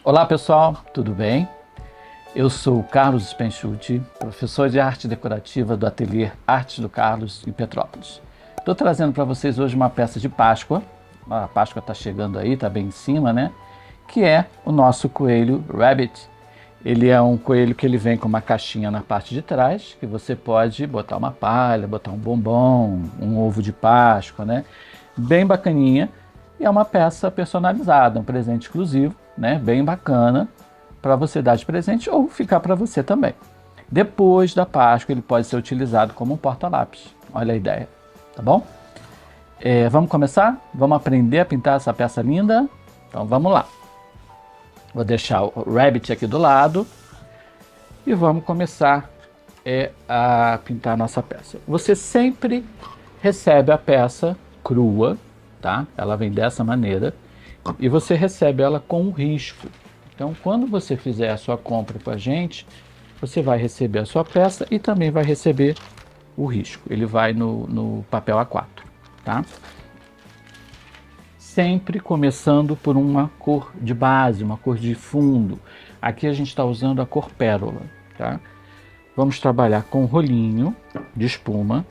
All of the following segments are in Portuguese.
Olá pessoal, tudo bem? Eu sou o Carlos Spenchuti, professor de arte decorativa do Ateliê Artes do Carlos em Petrópolis. Estou trazendo para vocês hoje uma peça de Páscoa. A Páscoa está chegando aí, está bem em cima, né? Que é o nosso coelho Rabbit. Ele é um coelho que ele vem com uma caixinha na parte de trás, que você pode botar uma palha, botar um bombom, um ovo de Páscoa, né? Bem bacaninha. E é uma peça personalizada, um presente exclusivo, né? Bem bacana para você dar de presente ou ficar para você também. Depois da Páscoa, ele pode ser utilizado como um porta-lápis. Olha a ideia, tá bom? Vamos começar? Vamos aprender a pintar essa peça linda? Então vamos lá. Vou deixar o Rabbit aqui do lado e vamos começar a pintar a nossa peça. Você sempre recebe a peça crua, tá? Ela vem dessa maneira e você recebe ela com um risco. Então, quando você fizer a sua compra com a gente, você vai receber a sua peça e também vai receber o risco. Ele vai no papel A4, tá? Sempre começando por uma cor de base, uma cor de fundo. Aqui a gente está usando a cor pérola, tá? Vamos trabalhar com rolinho de espuma.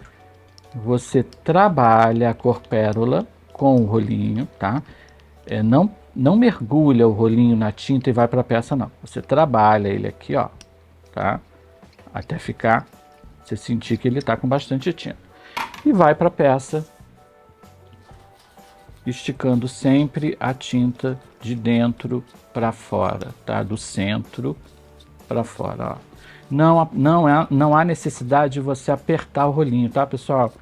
Você trabalha a cor pérola com o rolinho, tá? Não mergulha o rolinho na tinta e vai para a peça, não. Você trabalha ele aqui, ó, tá? Até ficar, você sentir que ele está com bastante tinta. E vai para a peça, esticando sempre a tinta de dentro para fora, tá? Do centro para fora, ó. Não há necessidade de você apertar o rolinho, tá, pessoal?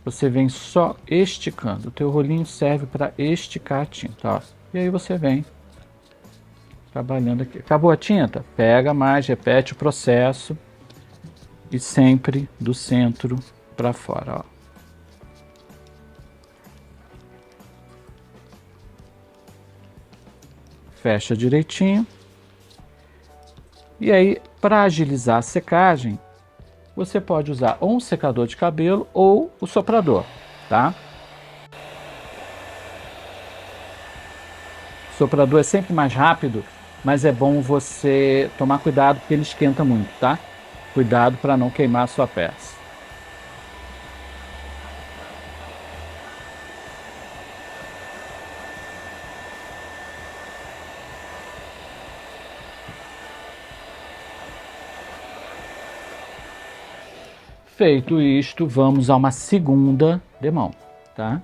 Você vem só esticando. O teu rolinho serve para esticar a tinta, ó. E aí você vem trabalhando aqui. Acabou a tinta? Pega mais, repete o processo e sempre do centro para fora, ó. Fecha direitinho. E aí, para agilizar a secagem, você pode usar ou um secador de cabelo ou o soprador, tá? O soprador é sempre mais rápido, mas é bom você tomar cuidado porque ele esquenta muito, tá? Cuidado para não queimar a sua peça. Feito isto, vamos a uma segunda demão, tá?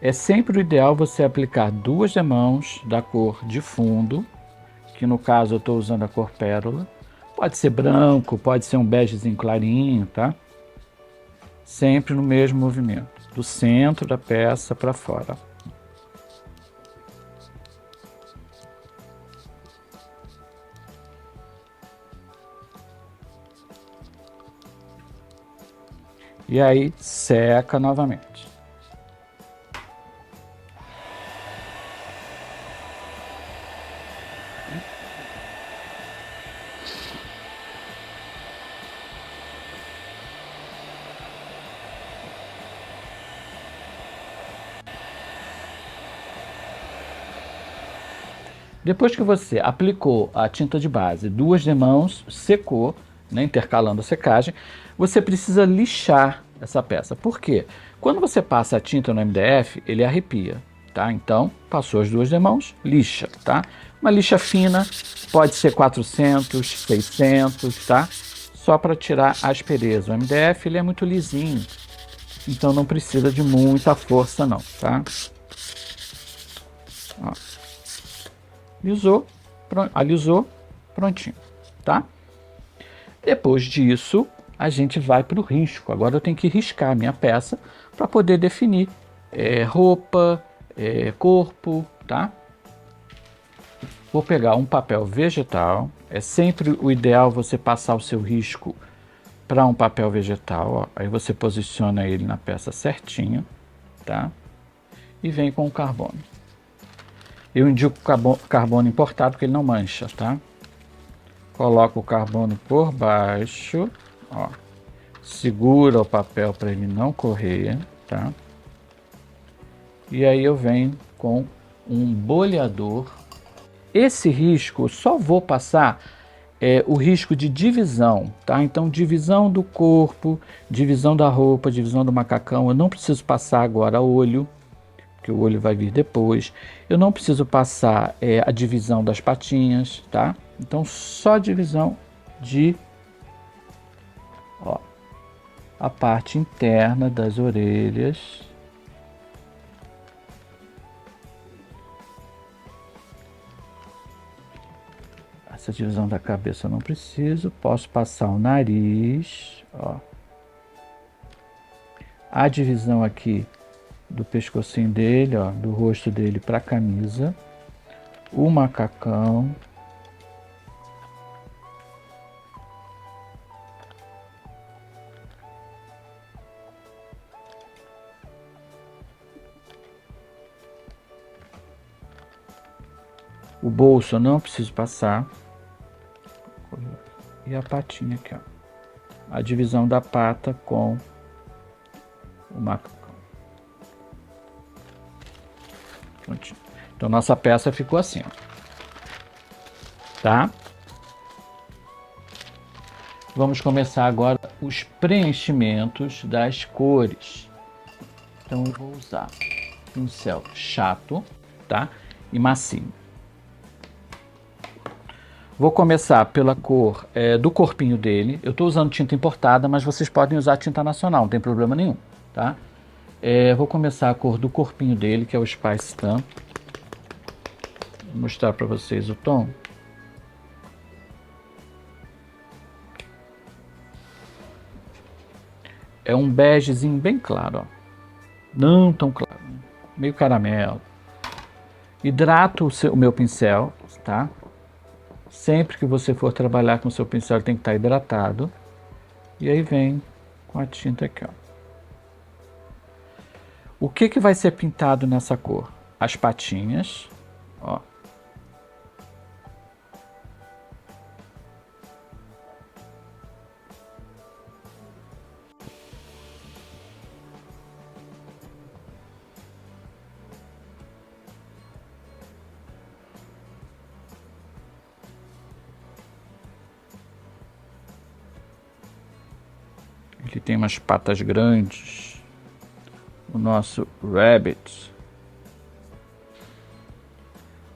É sempre o ideal você aplicar 2 demãos da cor de fundo, que no caso eu estou usando a cor pérola. Pode ser branco, pode ser um begezinho clarinho, tá? Sempre no mesmo movimento, do centro da peça para fora. E aí seca novamente. Depois que você aplicou a tinta de base, 2 demãos, secou, né, intercalando a secagem, você precisa lixar essa peça. Por quê? Quando você passa a tinta no MDF, ele arrepia, tá? Então, passou as 2 demãos, lixa, tá? Uma lixa fina, pode ser 400, 600, tá? Só para tirar a aspereza. O MDF ele é muito lisinho, então não precisa de muita força não, tá? Ó. Alisou, prontinho, tá? Depois disso, a gente vai para o risco. Agora eu tenho que riscar a minha peça para poder definir roupa, corpo, tá? Vou pegar um papel vegetal. É sempre o ideal você passar o seu risco para um papel vegetal, ó. Aí você posiciona ele na peça certinho, tá? E vem com o carbono. Eu indico carbono importado porque ele não mancha, tá? Coloca o carbono por baixo, ó. Segura o papel para ele não correr, tá? E aí eu venho com um boleador Esse risco, só vou passar o risco de divisão, tá? Então, divisão do corpo, divisão da roupa, divisão do macacão. Eu não preciso passar agora olho, porque o olho vai vir depois. Eu não preciso passar a divisão das patinhas, tá? Então, só divisão de, ó, a parte interna das orelhas. Essa divisão da cabeça eu não preciso. Posso passar o nariz, ó. A divisão aqui do pescocinho dele, ó, do rosto dele para a camisa. O macacão. O bolso eu não preciso passar. E a patinha aqui, ó. A divisão da pata com o macacão. Prontinho. Então nossa peça ficou assim, ó. Tá? Vamos começar agora os preenchimentos das cores. Então eu vou usar pincel chato, tá? E macio. Vou começar pela cor do corpinho dele. Eu estou usando tinta importada, mas vocês podem usar tinta nacional, não tem problema nenhum, tá? Vou começar a cor do corpinho dele, que é o Spice Tan. Vou mostrar para vocês o tom. É um begezinho bem claro, ó. Não tão claro, meio caramelo. Hidrato o meu pincel, tá? Sempre que você for trabalhar com o seu pincel, ele tem que estar hidratado. E aí vem com a tinta aqui, ó. O que vai ser pintado nessa cor? As patinhas, ó. Ele tem umas patas grandes. O nosso rabbit.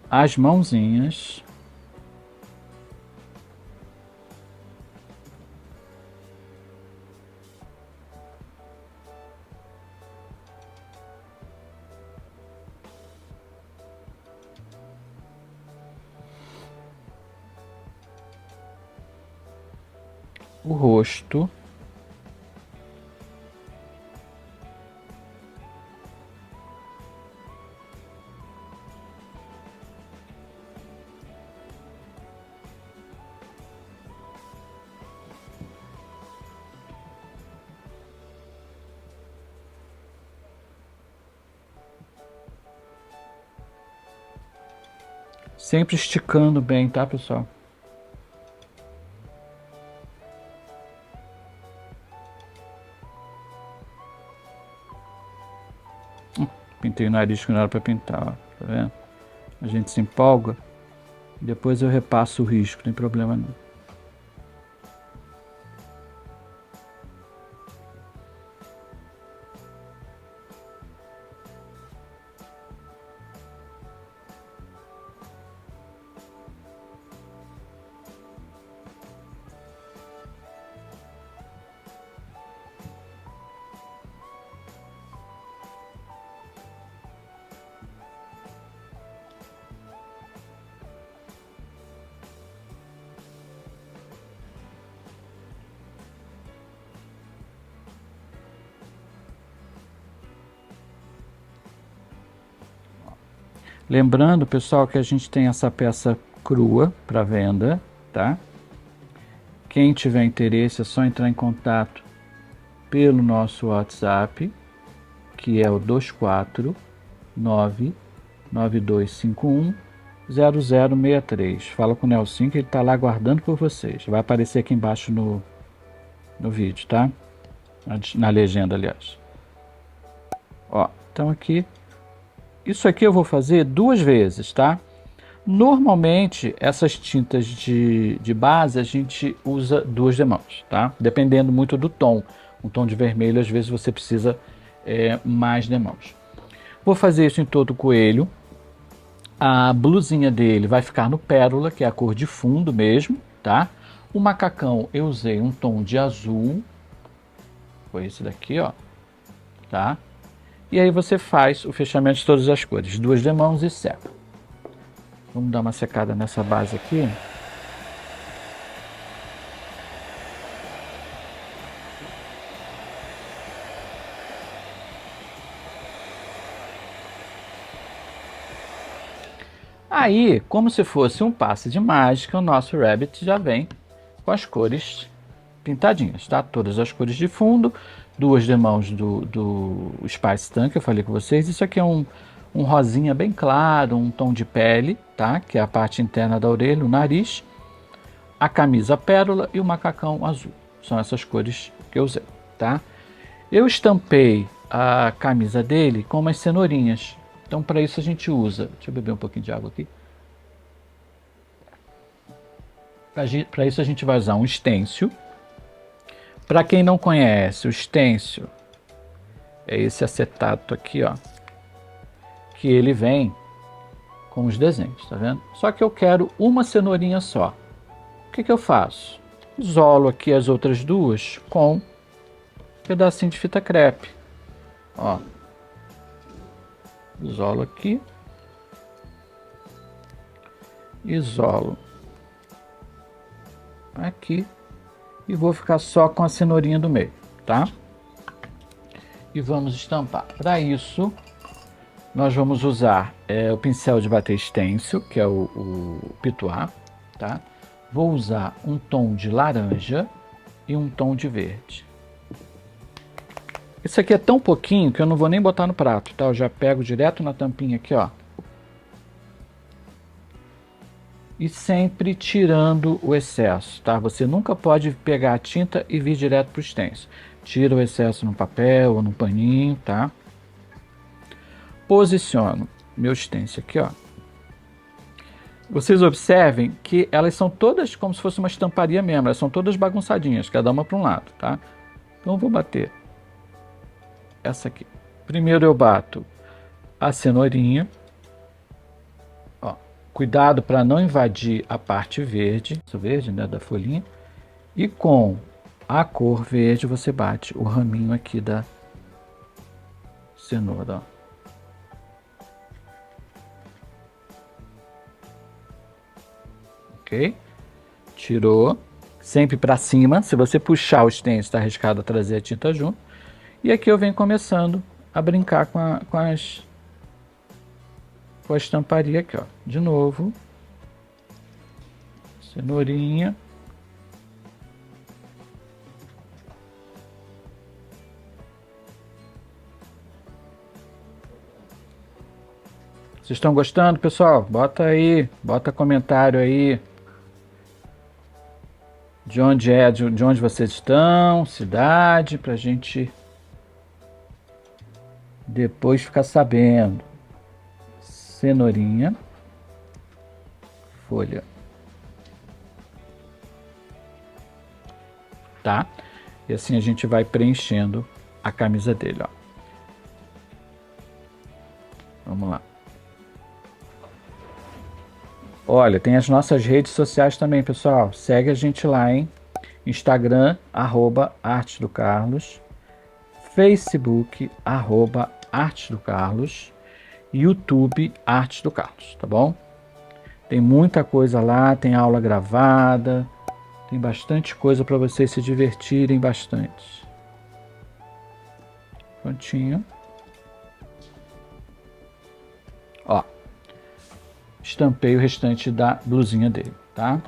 As mãozinhas. O rosto. Sempre esticando bem, tá, pessoal? Pintei o nariz que não era pra pintar, ó. Tá vendo? A gente se empolga. Depois eu repasso o risco, não tem problema não. Lembrando, pessoal, que a gente tem essa peça crua para venda, tá? Quem tiver interesse é só entrar em contato pelo nosso WhatsApp, que é o 24992510063. Fala com o Nelson que ele está lá aguardando por vocês. Vai aparecer aqui embaixo no vídeo, tá? Na legenda, aliás. Ó, então aqui. Isso aqui eu vou fazer 2 vezes, tá? Normalmente, essas tintas de base a gente usa 2 demãos, tá? Dependendo muito do tom. Um tom de vermelho, às vezes você precisa mais demãos. Vou fazer isso em todo o coelho. A blusinha dele vai ficar no pérola, que é a cor de fundo mesmo, tá? O macacão eu usei um tom de azul. Foi esse daqui, ó. Tá? E aí você faz o fechamento de todas as cores. 2 demãos e seca. Vamos dar uma secada nessa base aqui. Aí, como se fosse um passe de mágica, o nosso Rabbit já vem com as cores pintadinhas, tá? Todas as cores de fundo, 2 demãos do Spice Tank, que eu falei com vocês. Isso aqui é um rosinha bem claro, um tom de pele, tá? Que é a parte interna da orelha, o nariz. A camisa pérola e o macacão azul. São essas cores que eu usei, tá? Eu estampei a camisa dele com umas cenourinhas. Então, para isso a gente usa... Deixa eu beber um pouquinho de água aqui. Para isso a gente vai usar um stencil. Para quem não conhece, o stencil é esse acetato aqui, ó. Que ele vem com os desenhos, tá vendo? Só que eu quero uma cenourinha só. O que eu faço? Isolo aqui as outras duas com um pedacinho de fita crepe. Ó. Isolo aqui. Isolo aqui. E vou ficar só com a cenourinha do meio, tá? E vamos estampar. Para isso, nós vamos usar o pincel de bater stencil, que é o Pituá, tá? Vou usar um tom de laranja e um tom de verde. Isso aqui é tão pouquinho que eu não vou nem botar no prato, tá? Eu já pego direto na tampinha aqui, ó. E sempre tirando o excesso, tá? Você nunca pode pegar a tinta e vir direto para o stencil. Tira o excesso no papel ou no paninho, tá? Posiciono meu stencil aqui, ó. Vocês observem que elas são todas como se fosse uma estamparia mesmo. Elas são todas bagunçadinhas, cada uma para um lado, tá? Então eu vou bater essa aqui. Primeiro eu bato a cenourinha. Ó, cuidado para não invadir a parte verde, né, da folhinha. E com a cor verde você bate o raminho aqui da cenoura, ó. Ok? Tirou. Sempre para cima. Se você puxar o stencil, está arriscado a trazer a tinta junto. E aqui eu venho começando a brincar com a estamparia aqui, ó. De novo. Cenourinha. Vocês estão gostando, pessoal? Bota aí, bota comentário aí. De onde vocês estão, cidade, pra gente depois ficar sabendo. Cenourinha, folha, tá? E assim a gente vai preenchendo a camisa dele, ó. Vamos lá. Olha, tem as nossas redes sociais também, pessoal. Segue a gente lá, hein? Instagram, @Arte do Carlos. Facebook, @Arte do Carlos. YouTube, Arte do Carlos, tá bom? Tem muita coisa lá, tem aula gravada, tem bastante coisa para vocês se divertirem bastante. Prontinho. Ó. Estampei o restante da blusinha dele, tá?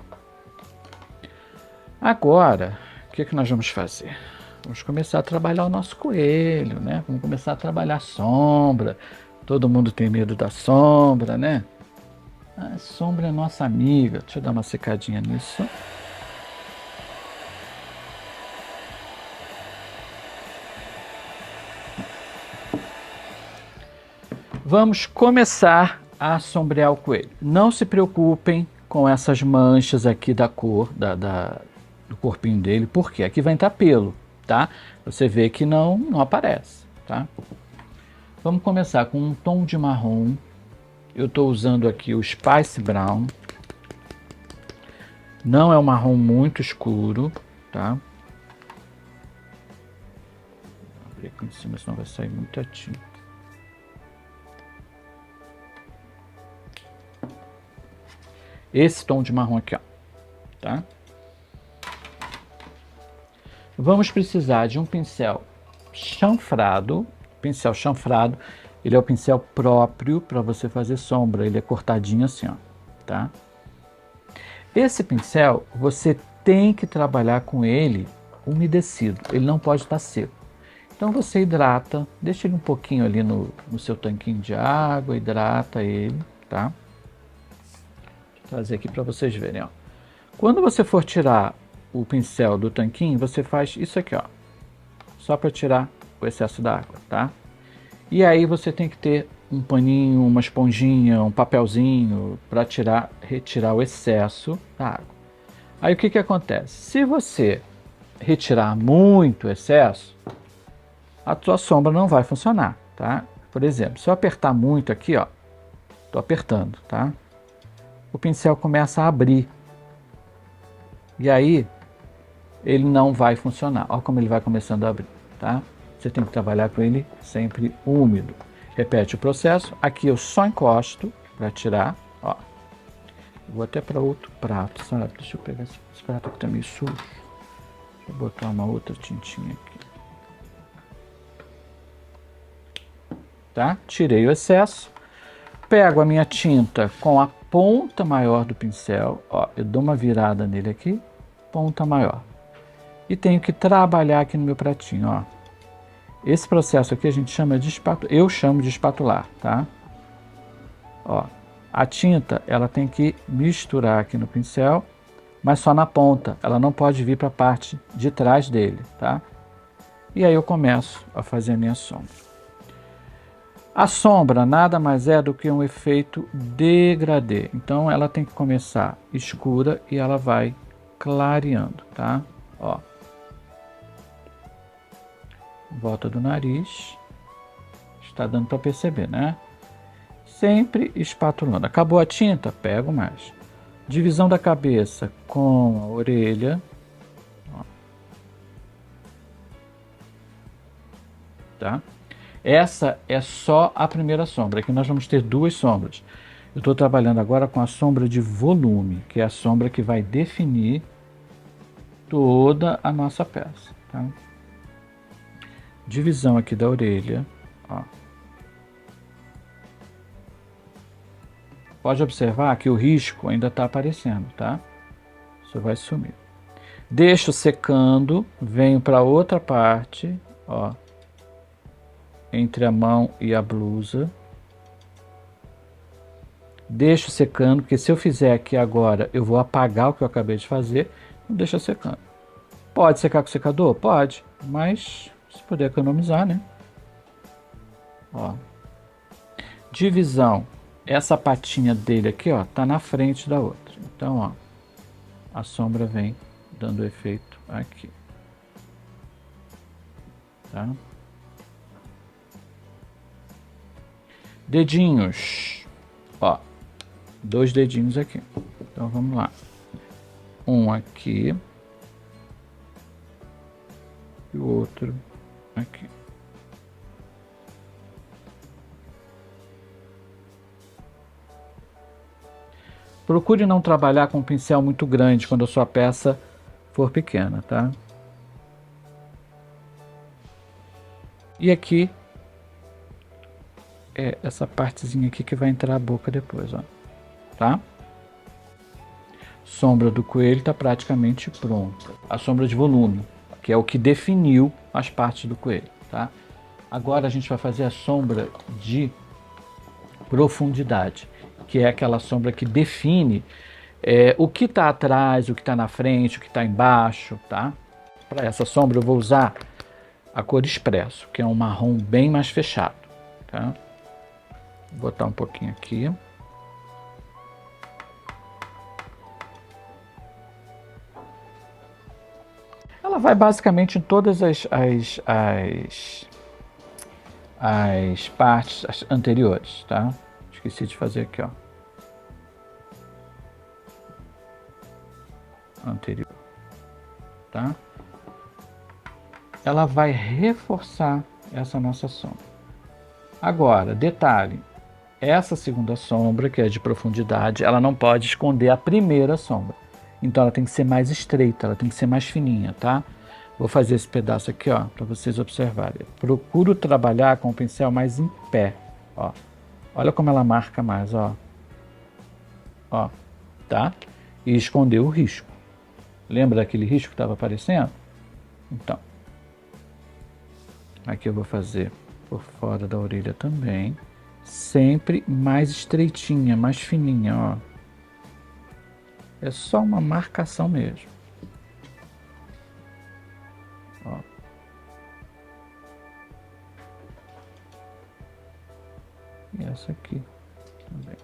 Agora, o que nós vamos fazer? Vamos começar a trabalhar o nosso coelho, né? Vamos começar a trabalhar a sombra. Todo mundo tem medo da sombra, né? A sombra é nossa amiga. Deixa eu dar uma secadinha nisso. Vamos começar a sombrear o coelho. Não se preocupem com essas manchas aqui da cor do corpinho dele, porque aqui vai entrar pelo, tá? Você vê que não aparece, tá? Vamos começar com um tom de marrom. Eu estou usando aqui o Spice Brown. Não é um marrom muito escuro, tá? Vou abrir aqui em cima, senão vai sair muita tinta. Esse tom de marrom aqui, ó, tá? Vamos precisar de um pincel chanfrado. Pincel chanfrado, ele é o pincel próprio para você fazer sombra. Ele é cortadinho assim, ó, tá? Esse pincel, você tem que trabalhar com ele umedecido. Ele não pode estar seco. Então você hidrata, deixa ele um pouquinho ali no seu tanquinho de água, hidrata ele, tá? Vou trazer aqui para vocês verem, ó. Quando você for tirar o pincel do tanquinho, você faz isso aqui, ó, só para tirar o excesso d'água, tá? E aí você tem que ter um paninho, uma esponjinha, um papelzinho para retirar o excesso da água. Aí o que que acontece? Se você retirar muito excesso, a tua sombra não vai funcionar, tá? Por exemplo, se eu apertar muito aqui, ó, tô apertando, tá? O pincel começa a abrir. E aí ele não vai funcionar. Olha como ele vai começando a abrir, tá? Você tem que trabalhar com ele sempre úmido. Repete o processo. Aqui eu só encosto para tirar, ó. Vou até para outro prato, sabe? Deixa eu pegar esse prato aqui, tá meio sujo. Deixa eu botar uma outra tintinha aqui. Tá? Tirei o excesso. Pego a minha tinta com a ponta maior do pincel, ó, eu dou uma virada nele aqui, ponta maior. E tenho que trabalhar aqui no meu pratinho, ó. Esse processo aqui a gente chama de espátula, eu chamo de espatular, tá? Ó, a tinta, ela tem que misturar aqui no pincel, mas só na ponta, ela não pode vir para a parte de trás dele, tá? E aí eu começo a fazer a minha sombra. A sombra nada mais é do que um efeito degradê. Então ela tem que começar escura e ela vai clareando, tá? Ó. Volta do nariz. Está dando para perceber, né? Sempre espatulando. Acabou a tinta? Pego mais. Divisão da cabeça com a orelha. Ó. Tá? Essa é só a primeira sombra. Aqui nós vamos ter duas sombras. Eu estou trabalhando agora com a sombra de volume, que é a sombra que vai definir toda a nossa peça. Tá? Divisão aqui da orelha. Ó. Pode observar que o risco ainda está aparecendo, tá? Isso vai sumir. Deixo secando, venho para outra parte, ó. Entre a mão e a blusa. Deixo secando, porque se eu fizer aqui agora, eu vou apagar o que eu acabei de fazer. Não deixa secando. Pode secar com secador? Pode, mas se puder economizar, né? Ó. Divisão. Essa patinha dele aqui, ó, tá na frente da outra. Então, ó, a sombra vem dando efeito aqui. Tá? Dedinhos, ó, 2 dedinhos aqui. Então vamos lá, um aqui e o outro aqui. Procure não trabalhar com um pincel muito grande quando a sua peça for pequena, tá? E aqui é essa partezinha aqui que vai entrar a boca depois, ó, tá? Sombra do coelho está praticamente pronta. A sombra de volume, que é o que definiu as partes do coelho, tá? Agora a gente vai fazer a sombra de profundidade, que é aquela sombra que define o que está atrás, o que está na frente, o que está embaixo, tá? Para essa sombra eu vou usar a cor Expresso, que é um marrom bem mais fechado, tá? Vou botar um pouquinho aqui. vai basicamente em todas as partes anteriores, tá? Esqueci de fazer aqui, ó. Anterior, tá? Ela vai reforçar essa nossa sombra. Agora, detalhe, essa segunda sombra, que é de profundidade, ela não pode esconder a primeira sombra. Então ela tem que ser mais estreita, ela tem que ser mais fininha, tá? Vou fazer esse pedaço aqui, ó, para vocês observarem. Procuro trabalhar com o pincel mais em pé, ó. Olha como ela marca mais, ó. Ó, tá? E esconder o risco. Lembra daquele risco que estava aparecendo? Então, aqui eu vou fazer por fora da orelha também. Sempre mais estreitinha, mais fininha, ó. É só uma marcação mesmo. Ó. E essa aqui também.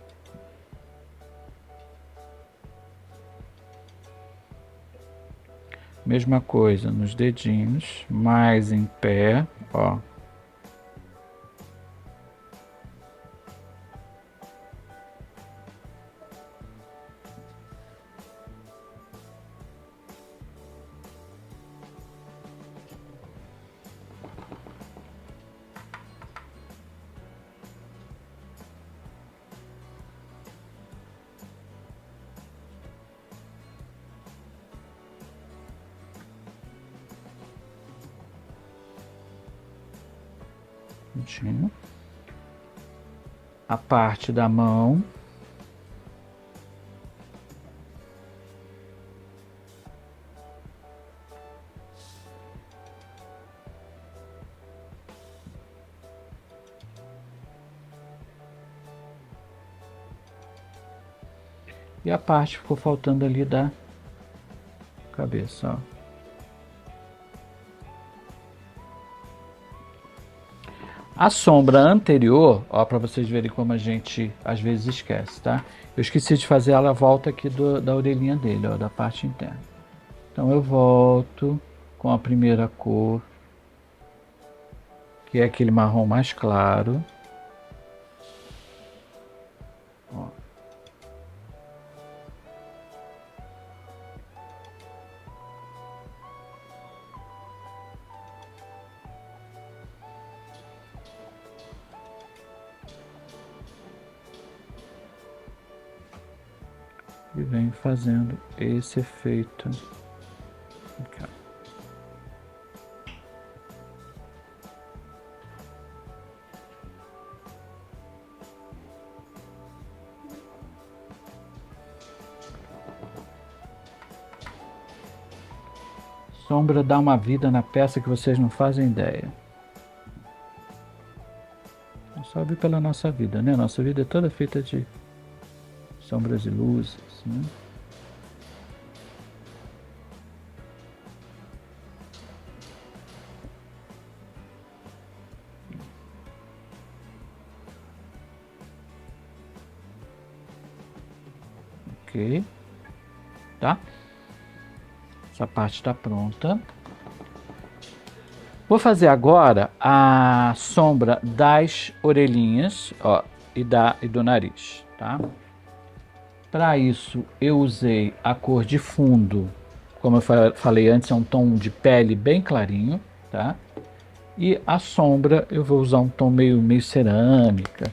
Mesma coisa nos dedinhos, mais em pé, ó. A parte da mão. E a parte ficou faltando ali da cabeça, ó. A sombra anterior, ó, para vocês verem como a gente às vezes esquece, tá? Eu esqueci de fazer ela volta aqui da orelhinha dele, ó, da parte interna. Então eu volto com a primeira cor, que é aquele marrom mais claro. Ó. E vem fazendo esse efeito aqui, ó. Sombra dá uma vida na peça que vocês não fazem ideia. É só ver pela nossa vida, né? Nossa vida é toda feita de sombras e luzes, né? Ok, tá? Essa parte está pronta. Vou fazer agora a sombra das orelhinhas, ó, e do nariz, tá? Para isso eu usei a cor de fundo, como eu falei antes, é um tom de pele bem clarinho, tá? E a sombra eu vou usar um tom meio cerâmica.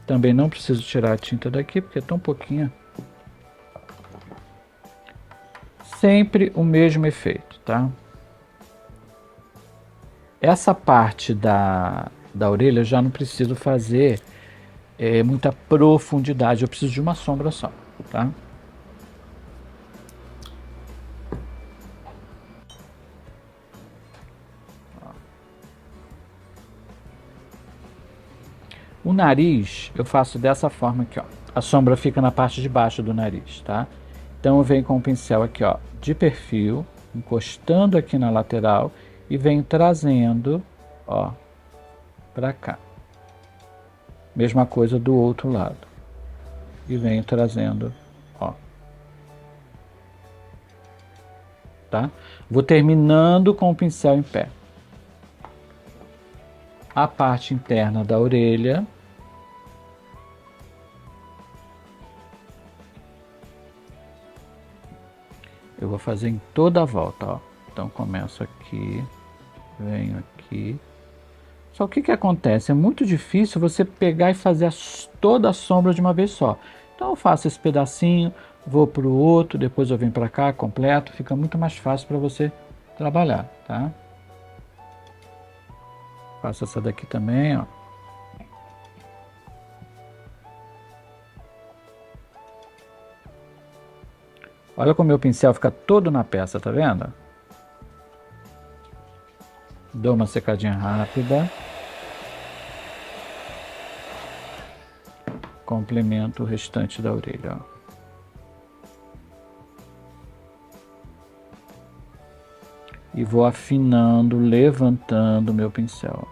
Também não preciso tirar a tinta daqui porque é tão pouquinha. Sempre o mesmo efeito, tá? Essa parte da orelha eu já não preciso fazer muita profundidade, eu preciso de uma sombra só, tá? O nariz eu faço dessa forma aqui, ó. A sombra fica na parte de baixo do nariz, tá? Então eu venho com o pincel aqui, ó, de perfil, encostando aqui na lateral e venho trazendo, ó, pra cá. Mesma coisa do outro lado. E venho trazendo, ó. tá? Vou terminando com o pincel em pé. A parte interna da orelha. Eu vou fazer em toda a volta, ó. Então começo aqui, venho aqui. Só que o que acontece? É muito difícil você pegar e fazer toda a sombra de uma vez só. Então eu faço esse pedacinho, vou para o outro, depois eu venho para cá, completo. Fica muito mais fácil para você trabalhar, tá? Faço essa daqui também, ó. Olha como meu pincel fica todo na peça, tá vendo? Dou uma secadinha rápida. Complemento o restante da orelha, ó. E vou afinando, levantando o meu pincel.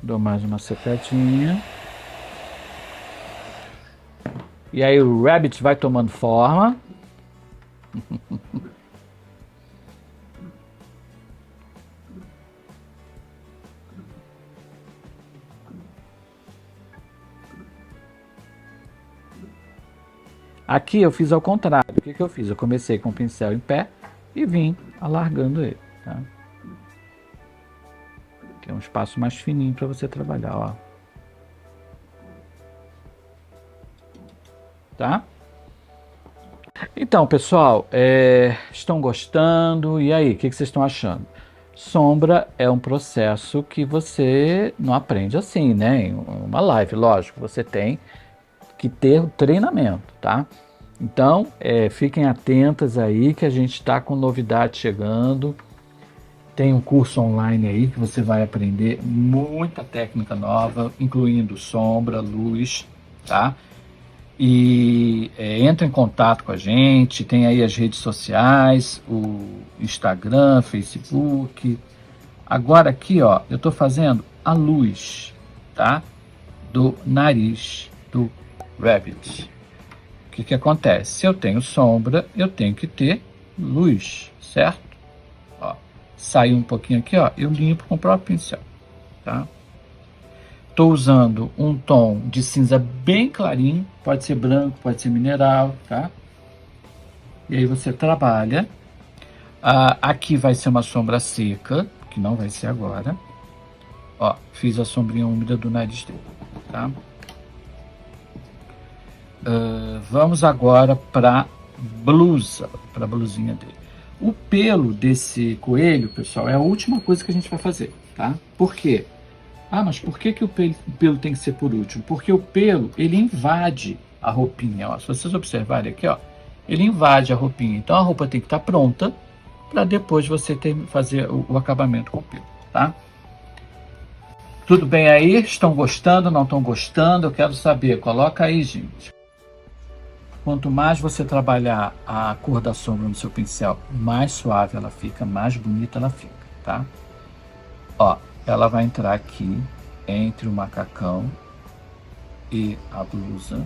Dou mais uma secadinha. E aí o Rabbit vai tomando forma. Aqui eu fiz ao contrário. O que eu fiz? Eu comecei com o pincel em pé e vim alargando ele, tá? Tem um espaço mais fininho para você trabalhar, ó. Tá? Então, pessoal, estão gostando? E aí, o que vocês estão achando? Sombra é um processo que você não aprende assim, né? Em uma live, lógico, você tem que ter o treinamento, tá? Então, fiquem atentas aí que a gente está com novidade chegando. Tem um curso online aí que você vai aprender muita técnica nova, incluindo sombra, luz, tá? E entra em contato com a gente, tem aí as redes sociais, o Instagram, Facebook. Agora aqui, ó, eu tô fazendo a luz, tá? Do nariz do Rabbit. O que acontece? Se eu tenho sombra, eu tenho que ter luz, certo? Ó, saiu um pouquinho aqui, ó, eu limpo com o próprio pincel, tá? Estou usando um tom de cinza bem clarinho, pode ser branco, pode ser mineral, tá? E aí você trabalha. Aqui vai ser uma sombra seca, que não vai ser agora. Ó, fiz a sombrinha úmida do nariz dele, tá? Vamos agora para para a blusinha dele. O pelo desse coelho, pessoal, é a última coisa que a gente vai fazer, tá? Por quê? Mas por que o pelo tem que ser por último? Porque o pelo, ele invade a roupinha, ó. Se vocês observarem aqui, ó, ele invade a roupinha. Então a roupa tem que estar pronta para depois você fazer o acabamento com o pelo, tá? Tudo bem aí? Estão gostando? Não estão gostando? Eu quero saber. Coloca aí, gente. Quanto mais você trabalhar a cor da sombra no seu pincel, mais suave ela fica, mais bonita ela fica, tá? Ó, ela vai entrar aqui entre o macacão e a blusa.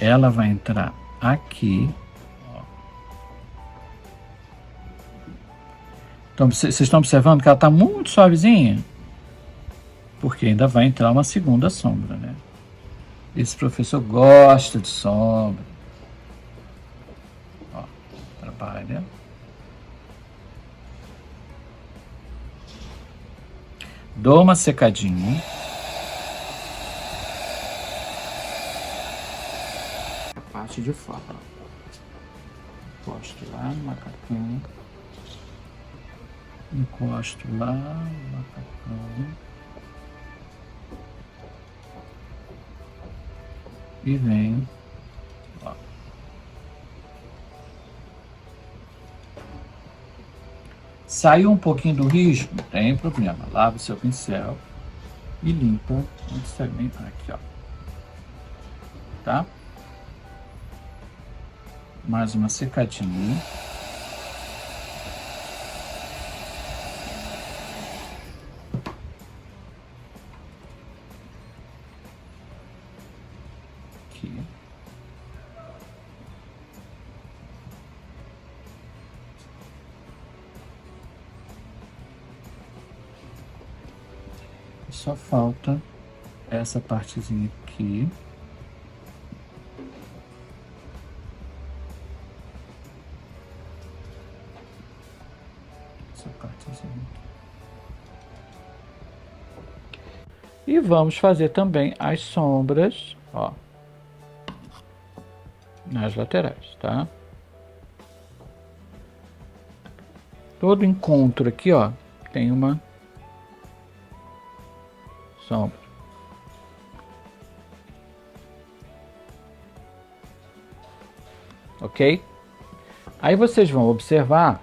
Ela vai entrar aqui. Ó. Então, vocês estão observando que ela está muito suavezinha? Porque ainda vai entrar uma segunda sombra, né? Esse professor gosta de sombra. Ó, trabalha. Dou uma secadinha. A parte de fora. Encosto lá no macacão. Encosto lá no macacão. E venho. Ó. Saiu um pouquinho do risco? Não tem problema. Lava o seu pincel e limpa onde está bem aqui, ó. Tá? Mais uma secadinha. aqui. Só falta essa partezinha aqui. Essa partezinha aqui. E vamos fazer também as sombras, ó, nas laterais, tá? Todo encontro aqui, ó, tem uma sombra. Ok? Aí vocês vão observar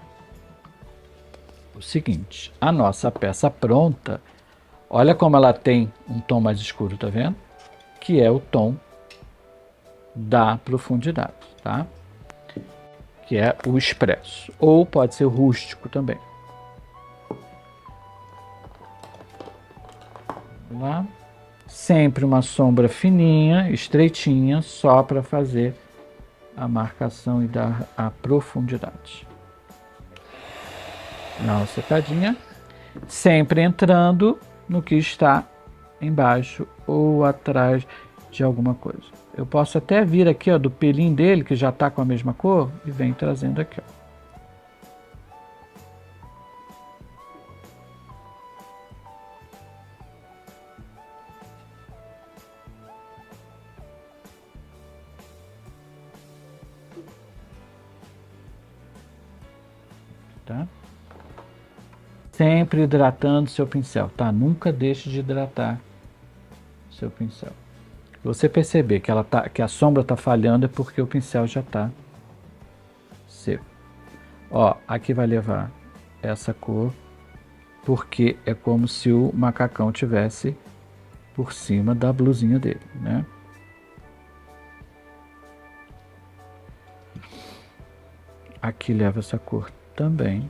o seguinte, a nossa peça pronta, olha como ela tem um tom mais escuro, tá vendo? Que é o tom da profundidade, tá? Que é o expresso, ou pode ser o rústico também. Vamos lá. Sempre uma sombra fininha, estreitinha, só para fazer a marcação e dar a profundidade. Dá uma secadinha, sempre entrando no que está embaixo ou atrás de alguma coisa. Eu posso até vir aqui, ó, do pelinho dele, que já está com a mesma cor, e vem trazendo aqui, ó. Tá? Sempre hidratando seu pincel, tá? Nunca deixe de hidratar seu pincel. Se você perceber que a sombra tá falhando, é porque o pincel já tá seco. Ó, aqui vai levar essa cor, porque é como se o macacão tivesse por cima da blusinha dele, né? Aqui leva essa cor também.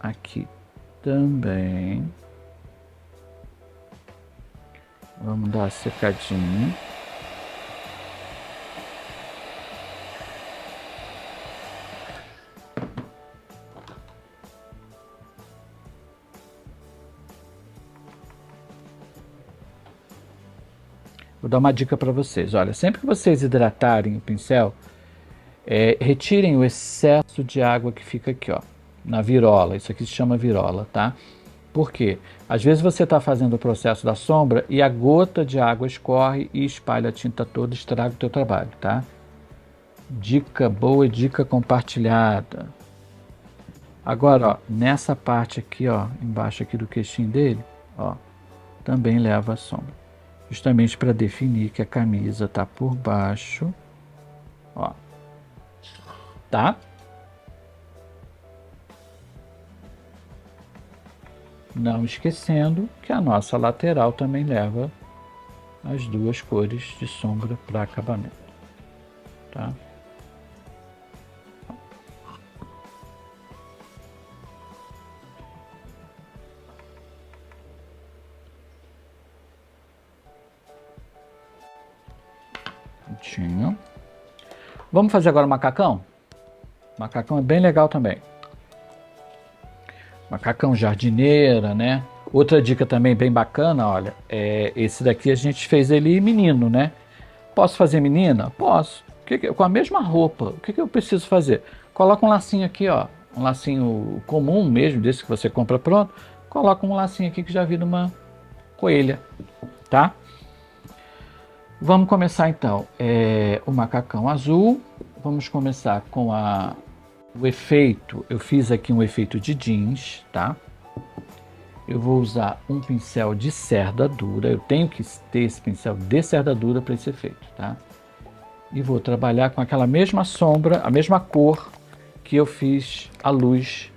Aqui também. Vamos dar uma secadinha. Vou dar uma dica para vocês. Olha, sempre que vocês hidratarem o pincel, retirem o excesso de água que fica aqui, ó, na virola. Isso aqui se chama virola, tá? Por quê? Às vezes você está fazendo o processo da sombra e a gota de água escorre e espalha a tinta toda, estraga o teu trabalho, tá? Dica boa, dica compartilhada. Agora, ó, nessa parte aqui, ó, embaixo aqui do queixinho dele, ó, também leva a sombra. Justamente para definir que a camisa tá por baixo, ó, tá? Não esquecendo que a nossa lateral também leva as duas cores de sombra para acabamento, tá? Prontinho. Vamos fazer agora o macacão? O macacão é bem legal também. Macacão jardineira, né? Outra dica também bem bacana, olha, esse daqui a gente fez ele menino, né? Posso fazer menina? Posso. Com a mesma roupa, o que eu preciso fazer? Coloca um lacinho aqui, ó, um lacinho comum mesmo, desse que você compra pronto. Coloca um lacinho aqui que já vira uma coelha, tá? Vamos começar então o macacão azul. Vamos começar com o efeito. Eu fiz aqui um efeito de jeans, tá? Eu vou usar um pincel de cerda dura. Eu tenho que ter esse pincel de cerda dura para esse efeito, tá? E vou trabalhar com aquela mesma sombra, a mesma cor que eu fiz a luz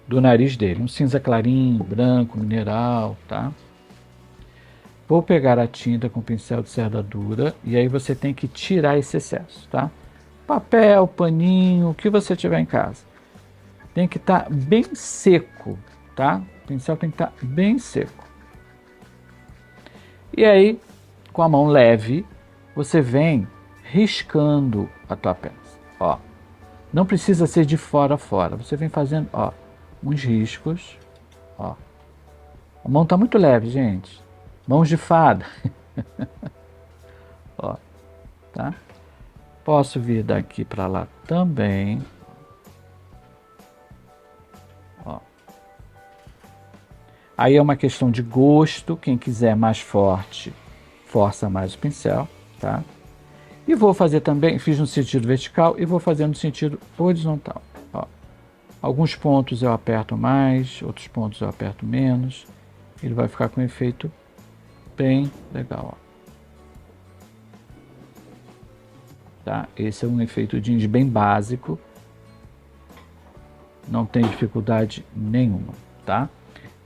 do nariz dele. Um cinza clarinho, branco, mineral, tá? Vou pegar a tinta com o pincel de cerda dura e aí você tem que tirar esse excesso, tá? Papel, paninho, o que você tiver em casa. Tem que estar bem seco, tá? O pincel tem que estar bem seco. E aí, com a mão leve, você vem riscando a tua peça. Ó, não precisa ser de fora a fora. Você vem fazendo, ó, uns riscos. Ó, a mão tá muito leve, gente. Mãos de fada. Ó, tá? Posso vir daqui para lá também. Ó. Aí é uma questão de gosto. Quem quiser mais forte, força mais o pincel, tá? E vou fazer também, fiz no sentido vertical e vou fazer no sentido horizontal. Ó. Alguns pontos eu aperto mais, outros pontos eu aperto menos. Ele vai ficar com um efeito bem legal. Ó. Tá? Esse é um efeito jeans bem básico. Não tem dificuldade nenhuma, tá?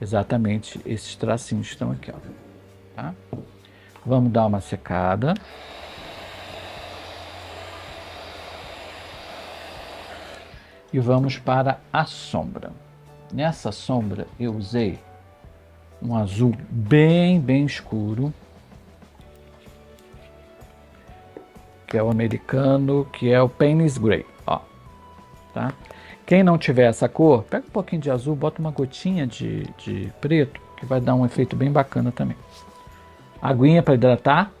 Exatamente esses tracinhos estão aqui, ó. Tá? Vamos dar uma secada. E vamos para a sombra. Nessa sombra eu usei um azul bem escuro, que é o americano, que é o Payne's Gray, ó, tá? Quem não tiver essa cor, pega um pouquinho de azul, bota uma gotinha de preto, que vai dar um efeito bem bacana também. Aguinha para hidratar.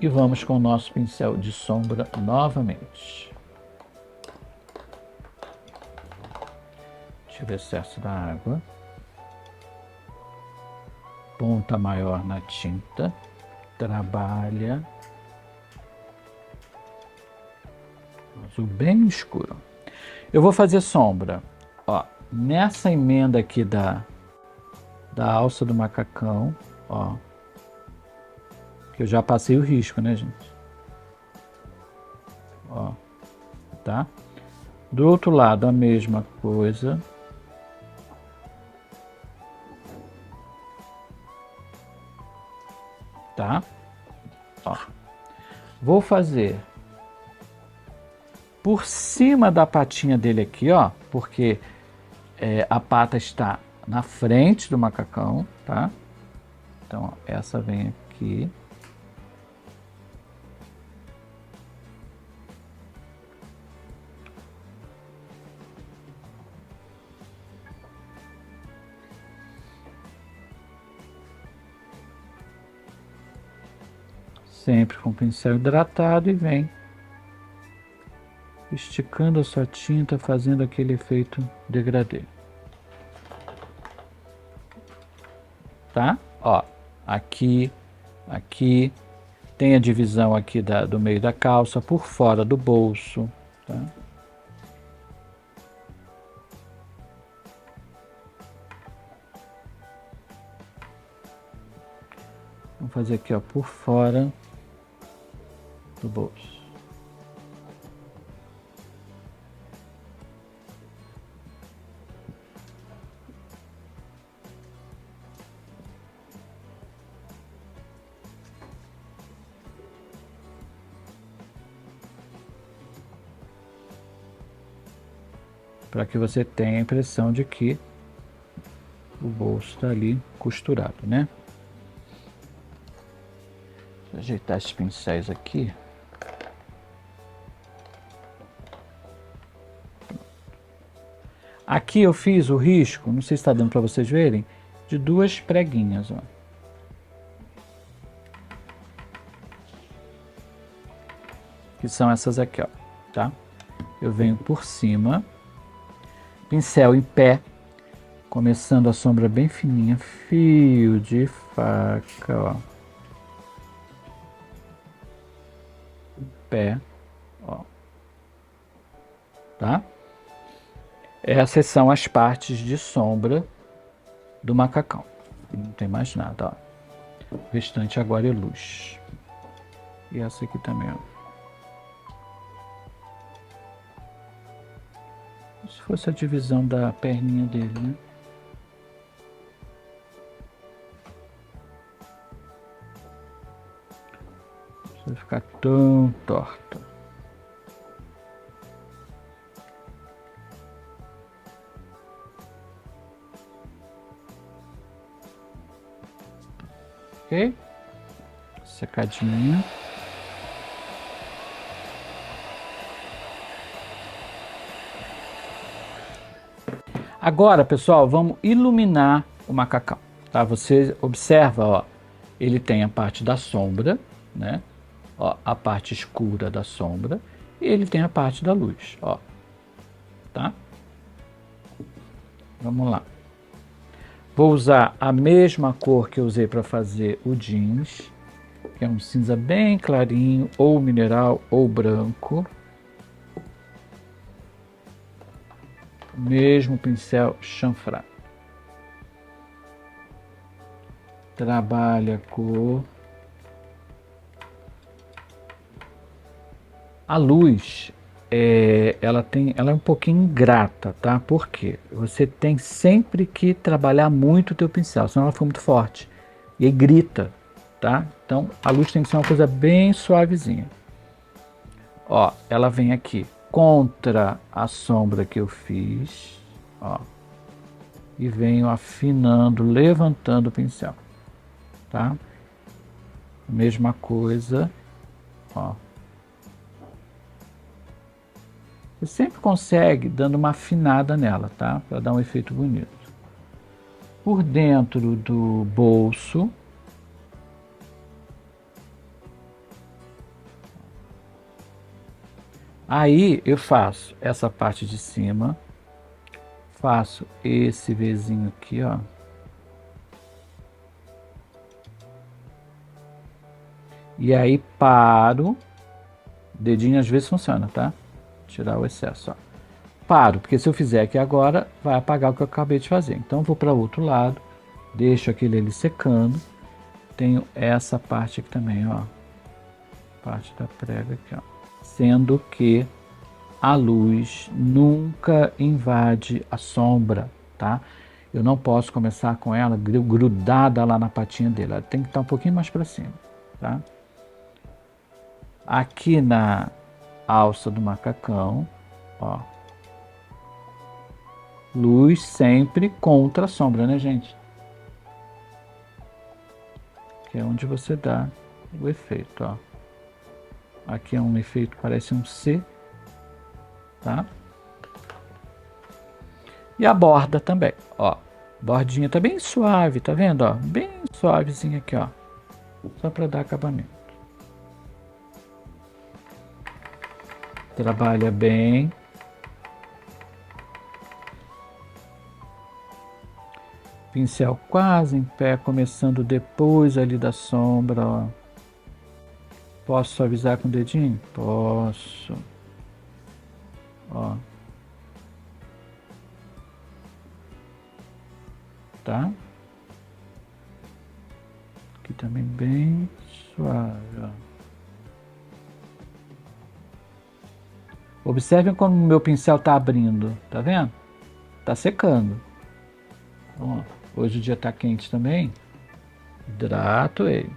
E vamos com o nosso pincel de sombra novamente. Tira o excesso da água. Ponta maior na tinta. Trabalha. Azul bem escuro. Eu vou fazer sombra. Ó, nessa emenda aqui da alça do macacão, ó. Que eu já passei o risco, né, gente? Ó, tá? Do outro lado a mesma coisa. Tá? Ó. Vou fazer por cima da patinha dele aqui, ó, porque a pata está na frente do macacão, tá? Então, ó, essa vem aqui. Sempre com o pincel hidratado e vem esticando a sua tinta, fazendo aquele efeito degradê. Tá? Ó, aqui, aqui, tem a divisão aqui do meio da calça, por fora do bolso, tá? Vamos fazer aqui, ó, por fora do bolso. Para que você tenha a impressão de que o bolso está ali costurado, né? Vou ajeitar esses pincéis aqui. Aqui eu fiz o risco, não sei se está dando para vocês verem, de 2 preguinhas, ó. Que são essas aqui, ó, tá? Eu venho por cima, pincel em pé, começando a sombra bem fininha, fio de faca, ó. Pé, ó. Tá? Essas são as partes de sombra do macacão. Não tem mais nada, ó. O restante agora é luz. E essa aqui também, ó. Se fosse a divisão da perninha dele, né? Não precisa ficar tão torta. ok? Secadinho. Agora, pessoal, vamos iluminar o macacão, tá? Você observa, ó, ele tem a parte da sombra, né? Ó, a parte escura da sombra, e ele tem a parte da luz, ó, tá? Vamos lá. Vou usar a mesma cor que eu usei para fazer o jeans, que é um cinza bem clarinho, ou mineral ou branco. Mesmo pincel chanfrado. Trabalha a cor. A luz, ela é um pouquinho ingrata, tá? Por quê? Você tem sempre que trabalhar muito o teu pincel, senão ela fica muito forte. E aí grita, tá? Então a luz tem que ser uma coisa bem suavezinha. Ó, ela vem aqui contra a sombra que eu fiz, ó. E venho afinando, levantando o pincel, tá? Mesma coisa, ó. Você sempre consegue dando uma afinada nela, tá? Para dar um efeito bonito. Por dentro do bolso. Aí eu faço essa parte de cima. Faço esse Vzinho aqui, ó. E aí paro. Dedinho às vezes funciona, tá? Tirar o excesso, ó. Paro, porque se eu fizer aqui agora, vai apagar o que eu acabei de fazer. Então vou para o outro lado, deixo aquele ali secando. Tenho essa parte aqui também, ó. Parte da prega aqui, ó. Sendo que a luz nunca invade a sombra, tá? Eu não posso começar com ela grudada lá na patinha dele. Ela tem que estar um pouquinho mais para cima, tá? Aqui na alça do macacão, ó. Luz sempre contra a sombra, né, gente? Que é onde você dá o efeito, ó. Aqui é um efeito, parece um C, tá? E a borda também, ó. Bordinha tá bem suave, tá vendo, ó? Bem suavezinha aqui, ó. Só para dar acabamento. Trabalha bem. Pincel quase em pé, começando depois ali da sombra, ó. Posso suavizar com o dedinho? Posso. Ó. Tá? Aqui também bem suave, ó. Observem como o meu pincel tá abrindo, tá vendo? Tá secando. Ó, hoje o dia tá quente também. Hidrato ele.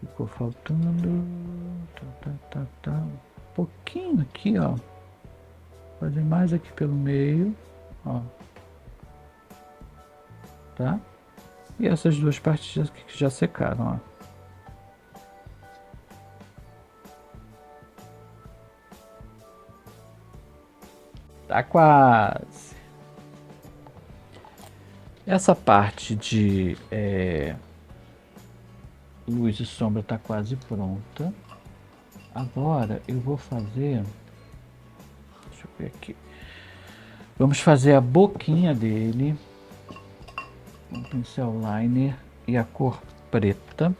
Ficou faltando. Um pouquinho aqui, ó. Fazer mais aqui pelo meio, ó. Tá? E essas duas partes aqui que já secaram, ó. Tá quase. Essa parte de luz e sombra tá quase pronta. Agora eu vou fazer. Deixa eu ver aqui. Vamos fazer a boquinha dele. Um pincel liner e a cor preta.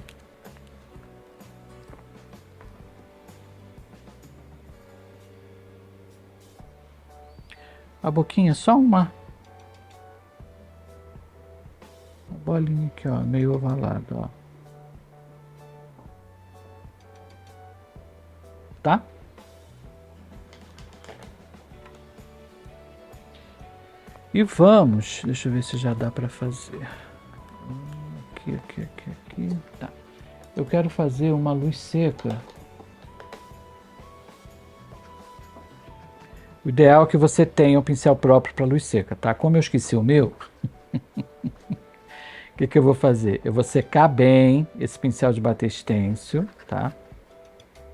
A boquinha é só uma bolinha aqui, ó, meio ovalado, ó. Tá? E vamos, deixa eu ver se já dá para fazer. Aqui, tá. Eu quero fazer uma luz seca. O ideal é que você tenha um pincel próprio para luz seca, tá? Como eu esqueci o meu, o que eu vou fazer? Eu vou secar bem esse pincel de bater stencil, tá?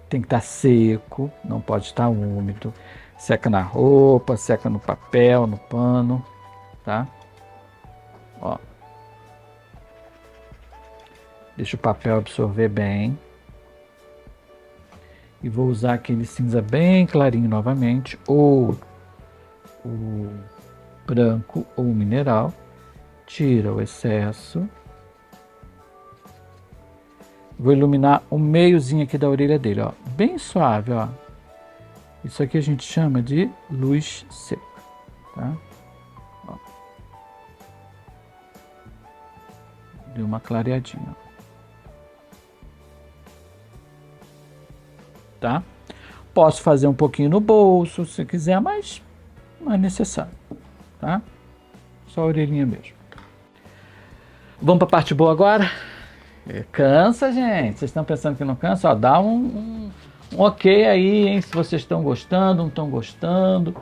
Tem que estar seco, não pode estar úmido. Seca na roupa, seca no papel, no pano, tá? Ó. Deixa o papel absorver bem. E vou usar aquele cinza bem clarinho novamente, ou o branco ou o mineral. Tira o excesso. Vou iluminar o meiozinho aqui da orelha dele, ó. Bem suave, ó. Isso aqui a gente chama de luz seca, tá? Ó. Deu uma clareadinha, tá? Posso fazer um pouquinho no bolso, se quiser, mas não é necessário, tá? Só a orelhinha mesmo. Vamos para a parte boa agora? Cansa, gente. Vocês estão pensando que não cansa? Ó, dá um ok aí, hein? Se vocês estão gostando, não estão gostando.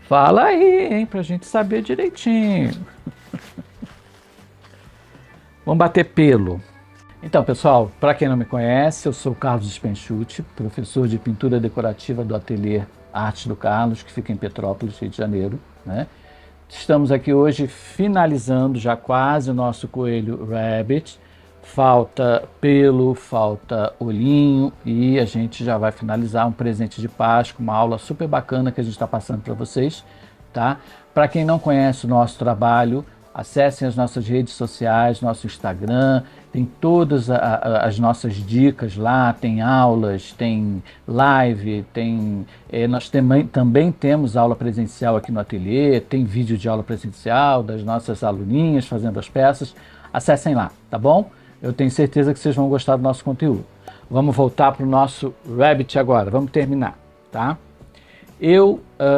Fala aí, hein? Pra gente saber direitinho. Vamos bater pelo. Então, pessoal, para quem não me conhece, eu sou o Carlos Spenschut, professor de pintura decorativa do Ateliê Arte do Carlos, que fica em Petrópolis, Rio de Janeiro, né? Estamos aqui hoje finalizando já quase o nosso coelho Rabbit. Falta pelo, falta olhinho e a gente já vai finalizar um presente de Páscoa, uma aula super bacana que a gente está passando para vocês, tá? Para quem não conhece o nosso trabalho, acessem as nossas redes sociais, nosso Instagram, tem todas as nossas dicas lá, tem aulas, tem live, nós também temos aula presencial aqui no ateliê, tem vídeo de aula presencial das nossas aluninhas fazendo as peças. Acessem lá, tá bom? Eu tenho certeza que vocês vão gostar do nosso conteúdo. Vamos voltar para o nosso Rabbit agora, vamos terminar, tá?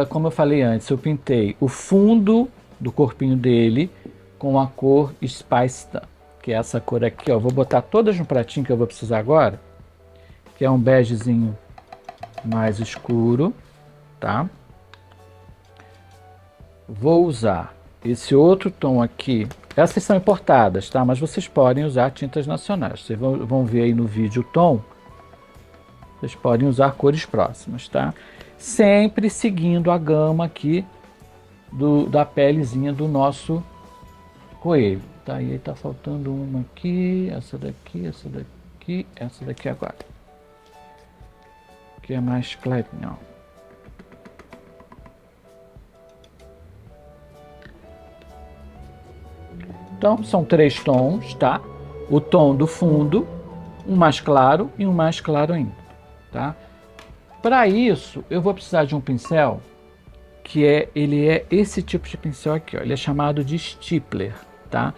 Como eu falei antes, eu pintei o fundo do corpinho dele com a cor Spice Tan, que é essa cor aqui, ó. Vou botar todas no pratinho que eu vou precisar agora, que é um begezinho mais escuro, tá? Vou usar esse outro tom aqui. Essas são importadas, tá? Mas vocês podem usar tintas nacionais. Vocês vão ver aí no vídeo o tom. Vocês podem usar cores próximas, tá? Sempre seguindo a gama aqui da pelezinha do nosso coelho. Tá, e aí tá faltando uma aqui, essa daqui, essa daqui agora. Que é mais clarinha, ó. Então, são 3 tons, tá? O tom do fundo, um mais claro e um mais claro ainda, tá? Para isso, eu vou precisar de um pincel ele é esse tipo de pincel aqui, ó. Ele é chamado de Stippler, tá?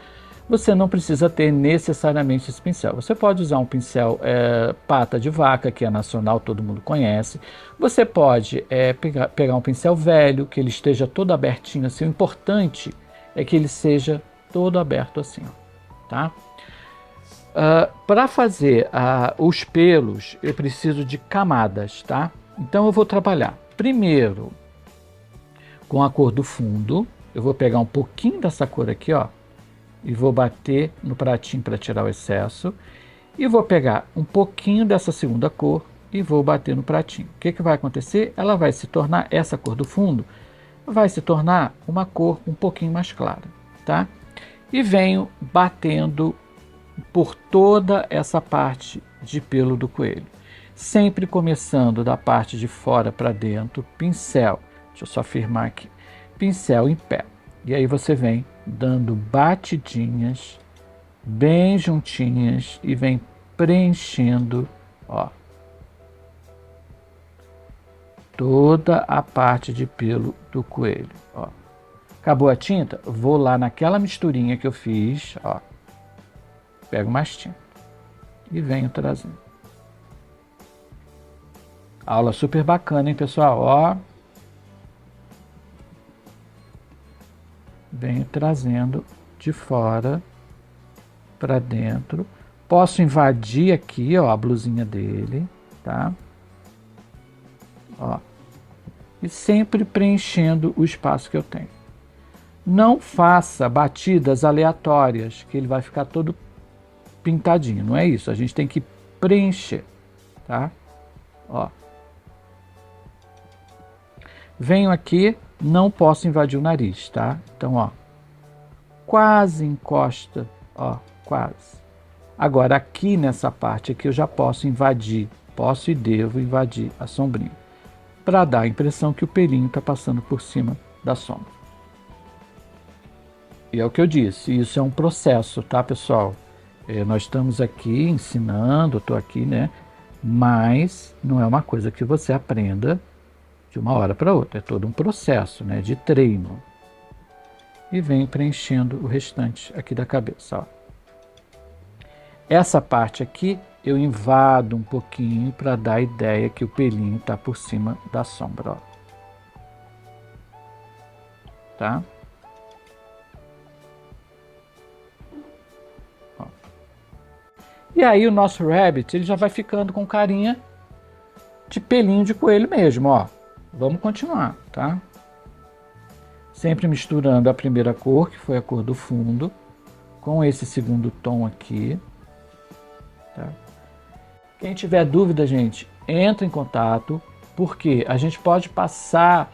Você não precisa ter necessariamente esse pincel. Você pode usar um pincel pata de vaca, que é nacional, todo mundo conhece. Você pode pegar um pincel velho, que ele esteja todo abertinho assim. O importante é que ele seja todo aberto assim, ó, tá? Para fazer os pelos, eu preciso de camadas, tá? Então eu vou trabalhar primeiro com a cor do fundo. Eu vou pegar um pouquinho dessa cor aqui, ó, e vou bater no pratinho para tirar o excesso. E vou pegar um pouquinho dessa segunda cor e vou bater no pratinho. O que vai acontecer? Ela vai se tornar, essa cor do fundo, vai se tornar uma cor um pouquinho mais clara, tá? E venho batendo por toda essa parte de pelo do coelho. Sempre começando da parte de fora para dentro, pincel. Deixa eu só firmar aqui. Pincel em pé. E aí você vem dando batidinhas bem juntinhas e vem preenchendo, ó, toda a parte de pelo do coelho, ó. Acabou a tinta? Vou lá naquela misturinha que eu fiz, ó. Pego mais tinta e venho trazendo. Aula super bacana, hein, pessoal? Ó. Venho trazendo de fora para dentro. Posso invadir aqui, ó, a blusinha dele, tá? Ó. e sempre preenchendo o espaço que eu tenho. Não faça batidas aleatórias, que ele vai ficar todo pintadinho, não é isso, a gente tem que preencher, tá? Ó. Venho aqui, não posso invadir o nariz, tá? Então, ó, quase encosta, ó, quase. Agora, aqui nessa parte aqui eu já posso invadir, posso e devo invadir a sombrinha, para dar a impressão que o pelinho está passando por cima da sombra. E é o que eu disse, isso é um processo, tá, pessoal? Nós estamos aqui ensinando, estou aqui, né? Mas não é uma coisa que você aprenda de uma hora para outra, é todo um processo, né, de treino. E vem preenchendo o restante aqui da cabeça, ó. Essa parte aqui eu invado um pouquinho para dar a ideia que o pelinho está por cima da sombra, ó. Tá? Ó. E aí o nosso rabbit, ele já vai ficando com carinha de pelinho de coelho mesmo, ó. Vamos continuar, tá? Sempre misturando a primeira cor, que foi a cor do fundo, com esse segundo tom aqui. Tá? Quem tiver dúvida, gente, entra em contato, porque a gente pode passar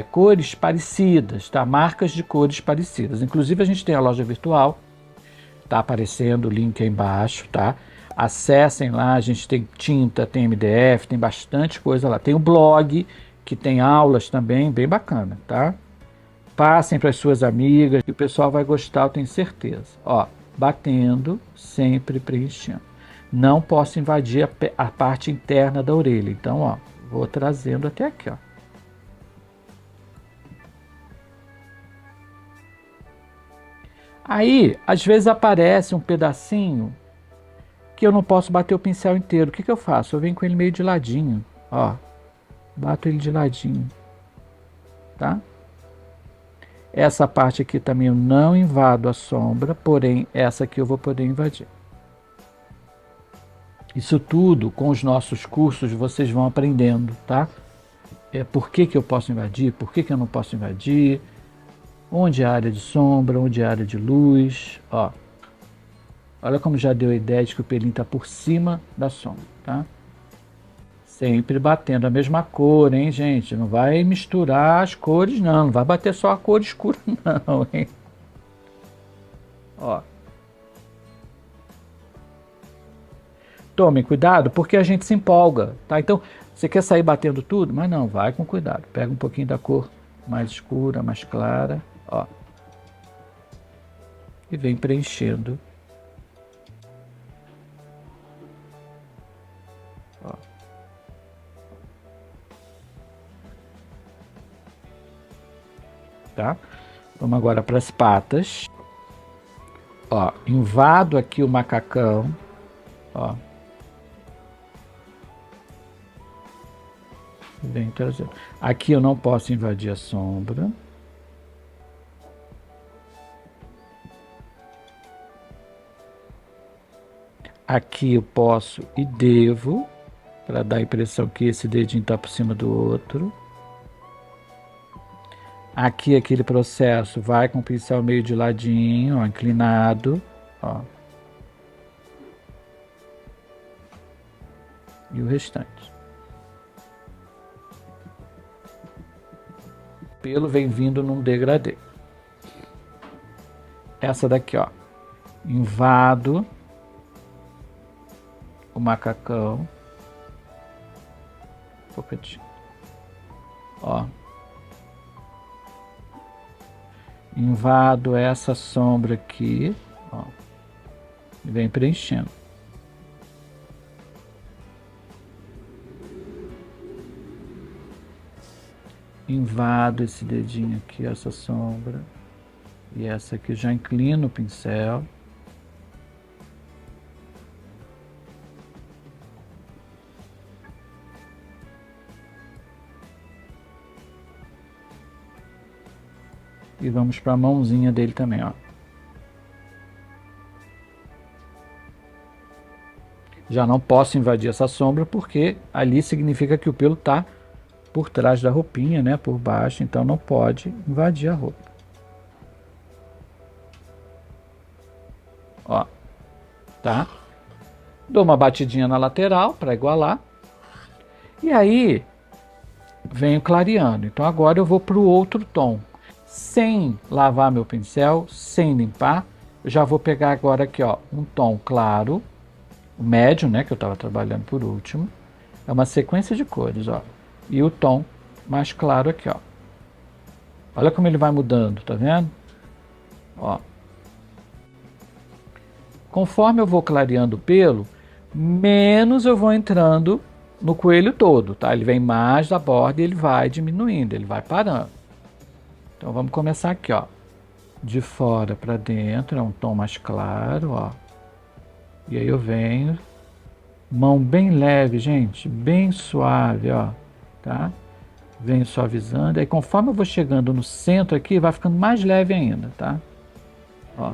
cores parecidas, tá? Marcas de cores parecidas. Inclusive a gente tem a loja virtual, tá aparecendo o link aí embaixo, tá? Acessem lá, a gente tem tinta, tem MDF, tem bastante coisa lá. Tem o blog, que tem aulas também, bem bacana, tá? Passem para as suas amigas, que o pessoal vai gostar, eu tenho certeza. Ó, batendo, sempre preenchendo. Não posso invadir a parte interna da orelha, então, ó, vou trazendo até aqui, ó. Aí, às vezes aparece um pedacinho que eu não posso bater o pincel inteiro. O que eu faço? Eu venho com ele meio de ladinho, ó. Bato ele de ladinho, tá? Essa parte aqui também eu não invado a sombra, porém essa aqui eu vou poder invadir. Isso tudo com os nossos cursos vocês vão aprendendo, tá? Por que eu posso invadir, por que eu não posso invadir, onde é a área de sombra, onde é a área de luz, ó. Olha como já deu a ideia de que o pelinho está por cima da sombra, tá? Sempre batendo a mesma cor, hein, gente? Não vai misturar as cores, não. Não vai bater só a cor escura, não, hein? Ó. Tomem cuidado, porque a gente se empolga, tá? Então, você quer sair batendo tudo? Mas não, vai com cuidado. Pega um pouquinho da cor mais escura, mais clara, ó. E vem preenchendo. Ó. Tá? Vamos agora para as patas. Ó, invado aqui o macacão, ó. Vem trazendo. Aqui eu não posso invadir a sombra. Aqui eu posso e devo, para dar a impressão que esse dedinho está por cima do outro. Aqui aquele processo vai com o pincel meio de ladinho, ó, inclinado, ó. E o restante. O pelo vem vindo num degradê. Essa daqui, ó. Invado o macacão. Um pouquinho. Ó. Invado essa sombra aqui, ó, e vem preenchendo. Invado esse dedinho aqui, essa sombra, e essa aqui já inclino o pincel. E vamos para a mãozinha dele também, ó. Já não posso invadir essa sombra porque ali significa que o pelo está por trás da roupinha, né? Por baixo, então não pode invadir a roupa. Ó, tá? Dou uma batidinha na lateral para igualar. E aí, venho clareando. Então agora eu vou para o outro tom. Sem lavar meu pincel, sem limpar, eu já vou pegar agora aqui, ó, um tom claro, o médio, né, que eu estava trabalhando por último. É uma sequência de cores, ó. E o tom mais claro aqui, ó. Olha como ele vai mudando, tá vendo? Ó. Conforme eu vou clareando o pelo, menos eu vou entrando no coelho todo, tá? Ele vem mais da borda e ele vai diminuindo, ele vai parando. Então vamos começar aqui, ó. De fora para dentro, é um tom mais claro, ó. E aí eu venho, mão bem leve, gente, bem suave, ó, tá? Venho suavizando, aí conforme eu vou chegando no centro aqui, vai ficando mais leve ainda, tá? Ó.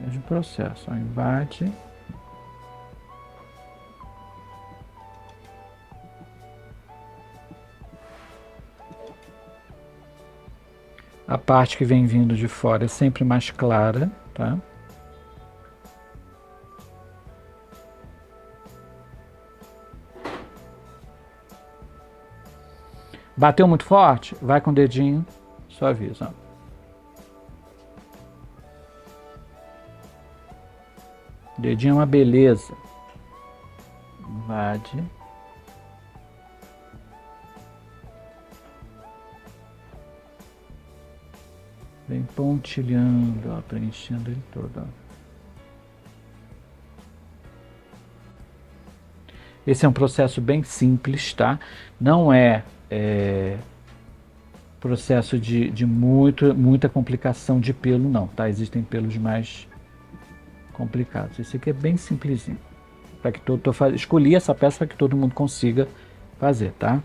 Mesmo processo, ó, invade. A parte que vem vindo de fora é sempre mais clara, tá? Bateu muito forte? Vai com o dedinho, suaviza, ó. Dedinho é uma beleza. Invade. Vem pontilhando, ó, preenchendo ele todo, ó. Esse é um processo bem simples, tá? Não é, processo de muita complicação de pelo, não, tá? Existem pelos mais complicados. Esse aqui é bem simplesinho. Para que escolhi essa peça para que todo mundo consiga fazer, tá?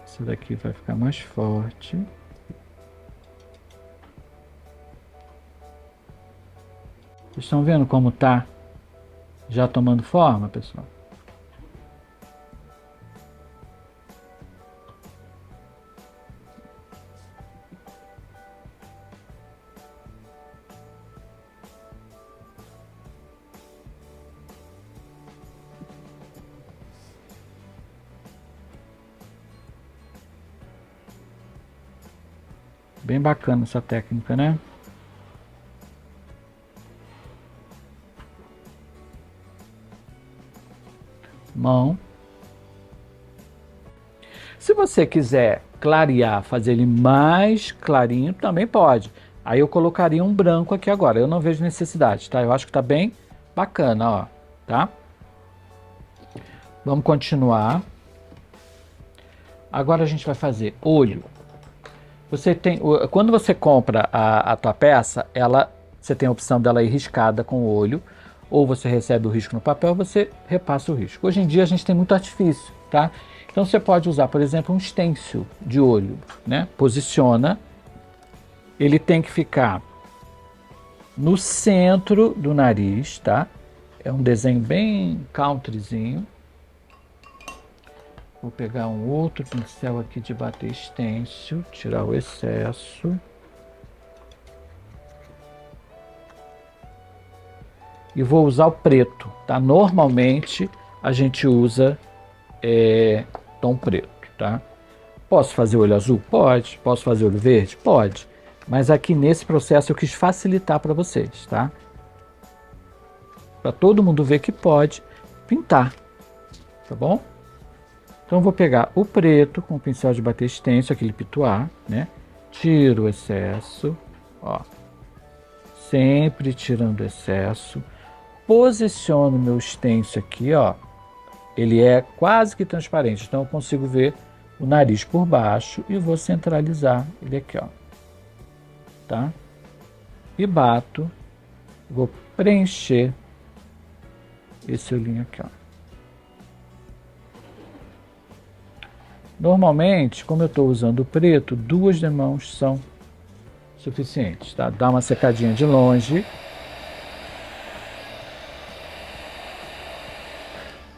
Essa daqui vai ficar mais forte. Vocês estão vendo como tá já tomando forma, pessoal? Bem bacana essa técnica, né? Mão. Se você quiser clarear, fazer ele mais clarinho, também pode. Aí eu colocaria um branco aqui agora. Eu não vejo necessidade, tá? Eu acho que tá bem bacana, ó, tá? Vamos continuar. Agora a gente vai fazer olho. Quando você compra a tua peça, você tem a opção dela ir riscada com o olho, ou você recebe o risco no papel, você repassa o risco. Hoje em dia a gente tem muito artifício, tá? Então você pode usar, por exemplo, um stencil de olho, né? Posiciona, ele tem que ficar no centro do nariz, tá? É um desenho bem countryzinho. Vou pegar um outro pincel aqui de bater stencil, tirar o excesso. E vou usar o preto, tá? Normalmente a gente usa tom preto, tá? Posso fazer olho azul? Pode. Posso fazer olho verde? Pode. Mas aqui nesse processo eu quis facilitar para vocês, tá? Para todo mundo ver que pode pintar, tá bom? Então eu vou pegar o preto com o pincel de bater stencil, aquele pituá, né? Tiro o excesso, ó. Sempre tirando o excesso. Posiciono meu stencil aqui, ó. ele é quase que transparente, então eu consigo ver o nariz por baixo e vou centralizar ele aqui, ó, tá? E bato, vou preencher esse olhinho aqui, ó. Normalmente, como eu estou usando o preto, 2 demãos são suficientes, tá? Dá uma secadinha de longe.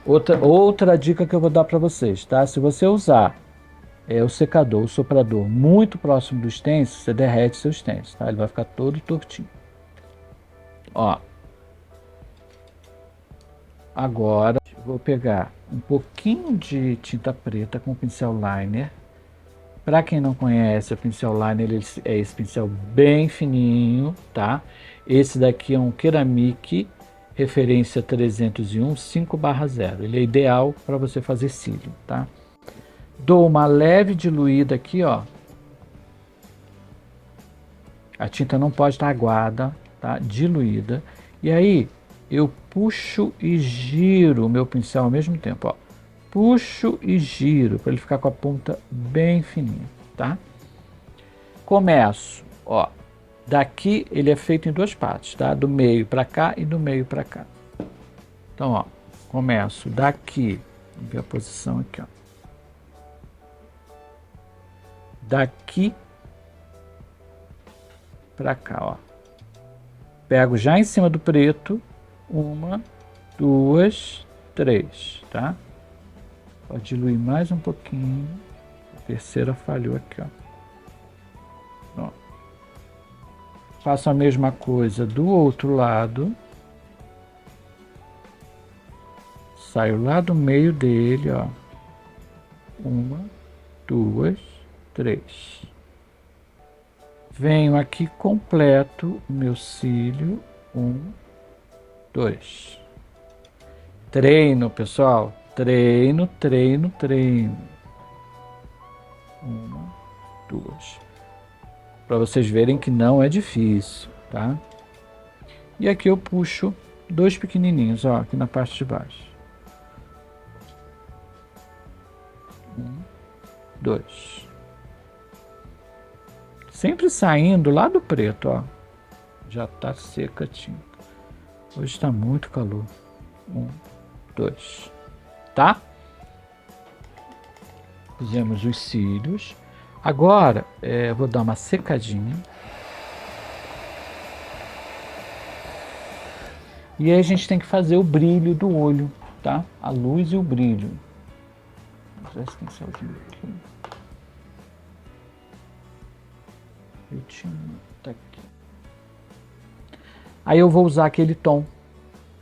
Outra dica que eu vou dar para vocês, tá? Se você usar o secador, o soprador muito próximo do stencil, você derrete seu stencil, tá? Ele vai ficar todo tortinho. Ó. Agora vou pegar um pouquinho de tinta preta com pincel liner. Para quem não conhece, o pincel liner é esse pincel bem fininho, tá? Esse daqui é um Ceramic referência 301 5/0. Ele é ideal para você fazer cílio, tá? Dou uma leve diluída aqui, ó. A tinta não pode estar aguada, tá? Diluída. E aí eu puxo e giro o meu pincel ao mesmo tempo, ó. Puxo e giro para ele ficar com a ponta bem fininha, tá? Começo, ó. Daqui ele é feito em 2 partes, tá? Do meio para cá e do meio para cá. Então, ó, começo daqui, vamos ver a posição aqui, ó. Daqui para cá, ó. Pego já em cima do preto, 1, 2, 3, tá? Pode diluir mais um pouquinho. A terceira falhou aqui, ó. Pronto. Faço a mesma coisa do outro lado. Saio lá do meio dele, ó. 1, 2, 3. Venho aqui, completo o meu cílio. 1, 2. Treino, pessoal. Treino, treino, treino. 1, 2. Para vocês verem que não é difícil, tá? E aqui eu puxo 2 pequenininhos, ó, aqui na parte de baixo. 1, 2. Sempre saindo lá do preto, ó. Já tá seca a tinta. Hoje está muito calor. 1, 2. Tá? Fizemos os cílios. Agora, vou dar uma secadinha. E aí a gente tem que fazer o brilho do olho, tá? A luz e o brilho. Vou usar esse pincelzinho aqui. Tá aqui. Aí eu vou usar aquele tom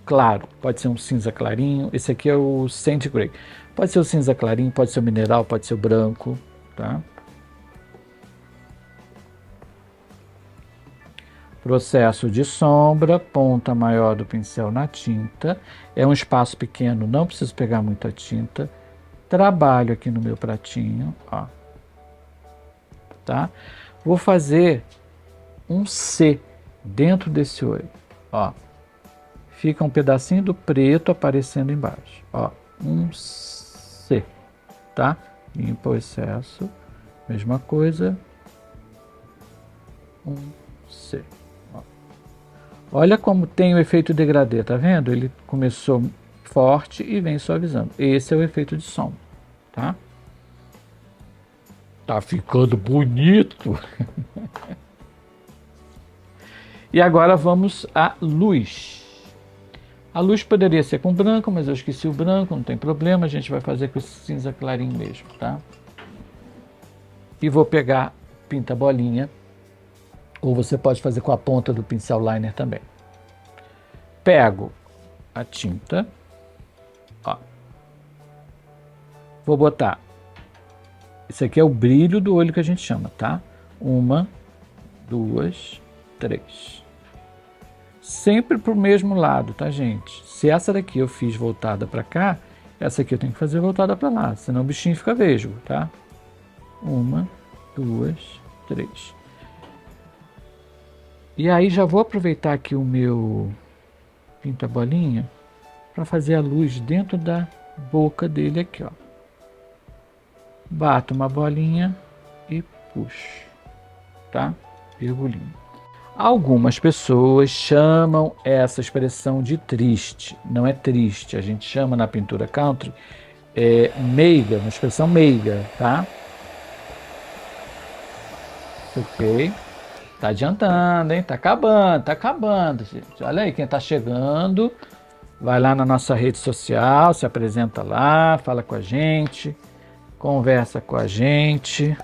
claro, pode ser um cinza clarinho, esse aqui é o Sand Grey. Pode ser o cinza clarinho, pode ser o mineral, pode ser o branco, tá? Processo de sombra, ponta maior do pincel na tinta. É um espaço pequeno, não preciso pegar muita tinta. Trabalho aqui no meu pratinho, ó. Tá? Vou fazer um C dentro desse olho, ó. Fica um pedacinho do preto aparecendo embaixo, ó. Um C, tá? Limpa o excesso. Mesma coisa. Um C. Ó. Olha como tem o efeito degradê, tá vendo? Ele começou forte e vem suavizando. Esse é o efeito de sombra, tá? Tá ficando bonito. E agora vamos à luz. A luz poderia ser com branco, mas eu esqueci o branco, não tem problema. A gente vai fazer com esse cinza clarinho mesmo, tá? E vou pegar pinta bolinha, ou você pode fazer com a ponta do pincel liner também. Pego a tinta, ó. Vou botar. Esse aqui é o brilho do olho que a gente chama, tá? 1, 2, 3. Sempre pro mesmo lado, tá, gente? Se essa daqui eu fiz voltada para cá, essa aqui eu tenho que fazer voltada para lá, senão o bichinho fica vesgo, tá? 1, 2, 3. E aí já vou aproveitar aqui o meu pinta-bolinha para fazer a luz dentro da boca dele aqui, ó. Bato uma bolinha e puxo, tá? Virgulinha. Algumas pessoas chamam essa expressão de triste. Não é triste, a gente chama na pintura country meiga, uma expressão meiga, tá? Ok. Tá adiantando, hein? Tá acabando, gente. Olha aí quem tá chegando. Vai lá na nossa rede social, se apresenta lá, fala com a gente, conversa com a gente.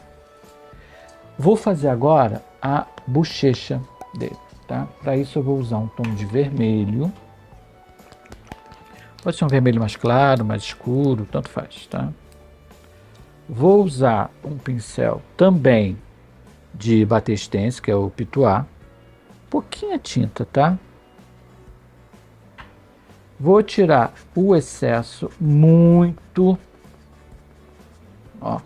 Vou fazer agora a bochecha dele, tá? Para isso eu vou usar um tom de vermelho. Pode ser um vermelho mais claro, mais escuro, tanto faz, tá? Vou usar um pincel também de bater stencil, que é o Pituá. Pouquinha tinta, tá? Vou tirar o excesso muito, ó.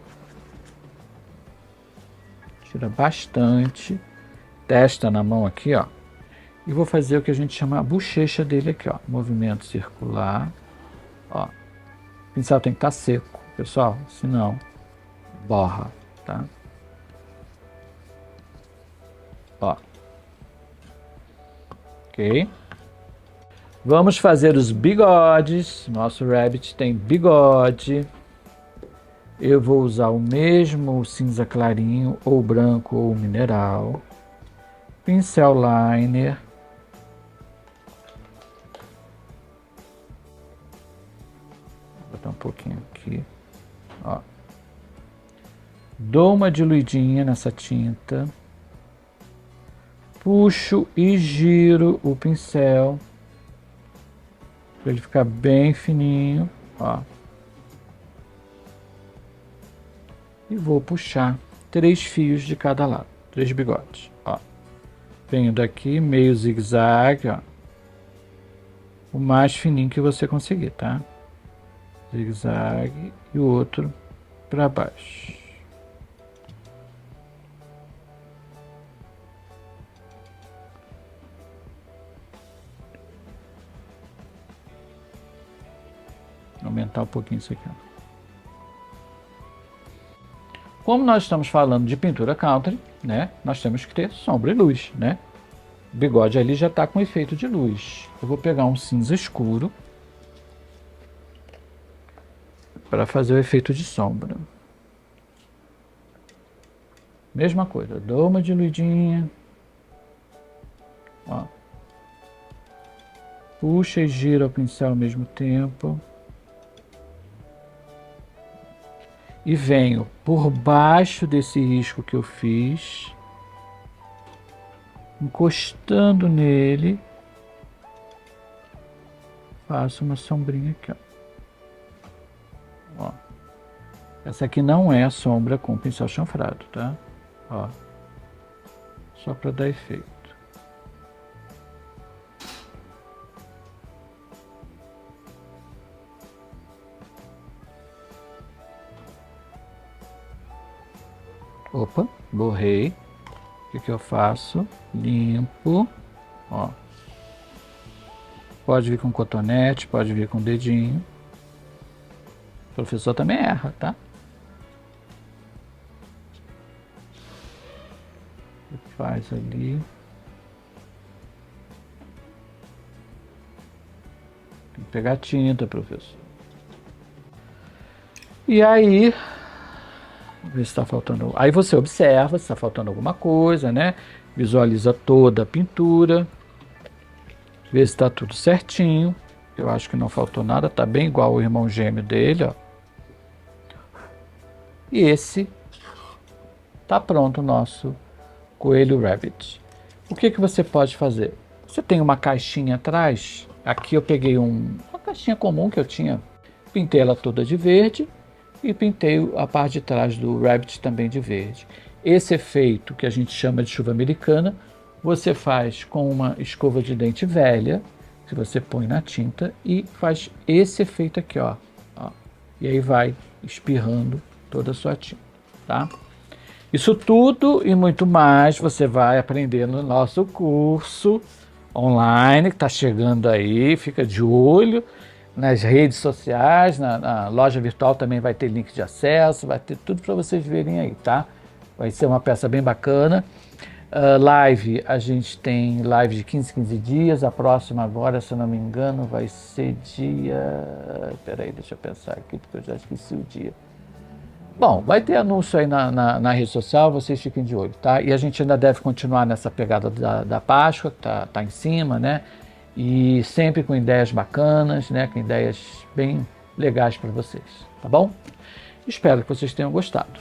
Tira bastante, testa na mão aqui, ó. E vou fazer o que a gente chama a bochecha dele aqui, ó. Movimento circular, ó. O pincel tem que estar seco, pessoal, senão borra, tá? Ó. Ok? Vamos fazer os bigodes. Nosso rabbit tem bigode. Eu vou usar o mesmo cinza clarinho, ou branco, ou mineral. Pincel liner. Vou botar um pouquinho aqui. Ó. Dou uma diluidinha nessa tinta. Puxo e giro o pincel para ele ficar bem fininho, ó. E vou puxar 3 fios de cada lado, 3 bigodes, ó. Venho daqui, meio zigue-zague, ó. O mais fininho que você conseguir, tá? Zigue-zague e o outro para baixo. Aumentar um pouquinho isso aqui, ó. Como nós estamos falando de pintura country, né? Nós temos que ter sombra e luz, né? O bigode ali já está com efeito de luz. Eu vou pegar um cinza escuro para fazer o efeito de sombra. Mesma coisa, dou uma diluidinha, ó. Puxa e gira o pincel ao mesmo tempo. E venho por baixo desse risco que eu fiz, encostando nele, faço uma sombrinha aqui, ó. Ó. Essa aqui não é a sombra com pincel chanfrado, tá? Ó. Só para dar efeito. Opa, borrei. O que eu faço? Limpo, ó. Pode vir com cotonete, pode vir com dedinho. O professor também erra, tá? Faz ali. Tem que pegar tinta, professor. E aí, ver se está faltando. Aí você observa se está faltando alguma coisa, né? Visualiza toda a pintura. Vê se está tudo certinho. Eu acho que não faltou nada. Tá bem igual o irmão gêmeo dele, ó. E esse tá pronto o nosso coelho rabbit. O que que você pode fazer? Você tem uma caixinha atrás. Aqui eu peguei uma caixinha comum que eu tinha. Pintei ela toda de verde. E pintei a parte de trás do rabbit também de verde. Esse efeito que a gente chama de chuva americana, você faz com uma escova de dente velha, que você põe na tinta e faz esse efeito aqui, ó. E aí vai espirrando toda a sua tinta, tá? Isso tudo e muito mais você vai aprender no nosso curso online, que está chegando aí, fica de olho. nas redes sociais, na loja virtual também vai ter link de acesso, vai ter tudo para vocês verem aí, tá? Vai ser uma peça bem bacana. Live, a gente tem live de 15 dias, a próxima agora, se eu não me engano, vai ser dia... Peraí, deixa eu pensar aqui, porque eu já esqueci o dia. Bom, vai ter anúncio aí na rede social, vocês fiquem de olho, tá? E a gente ainda deve continuar nessa pegada da Páscoa, que tá em cima, né? E sempre com ideias bacanas, né? Com ideias bem legais para vocês, tá bom? Espero que vocês tenham gostado.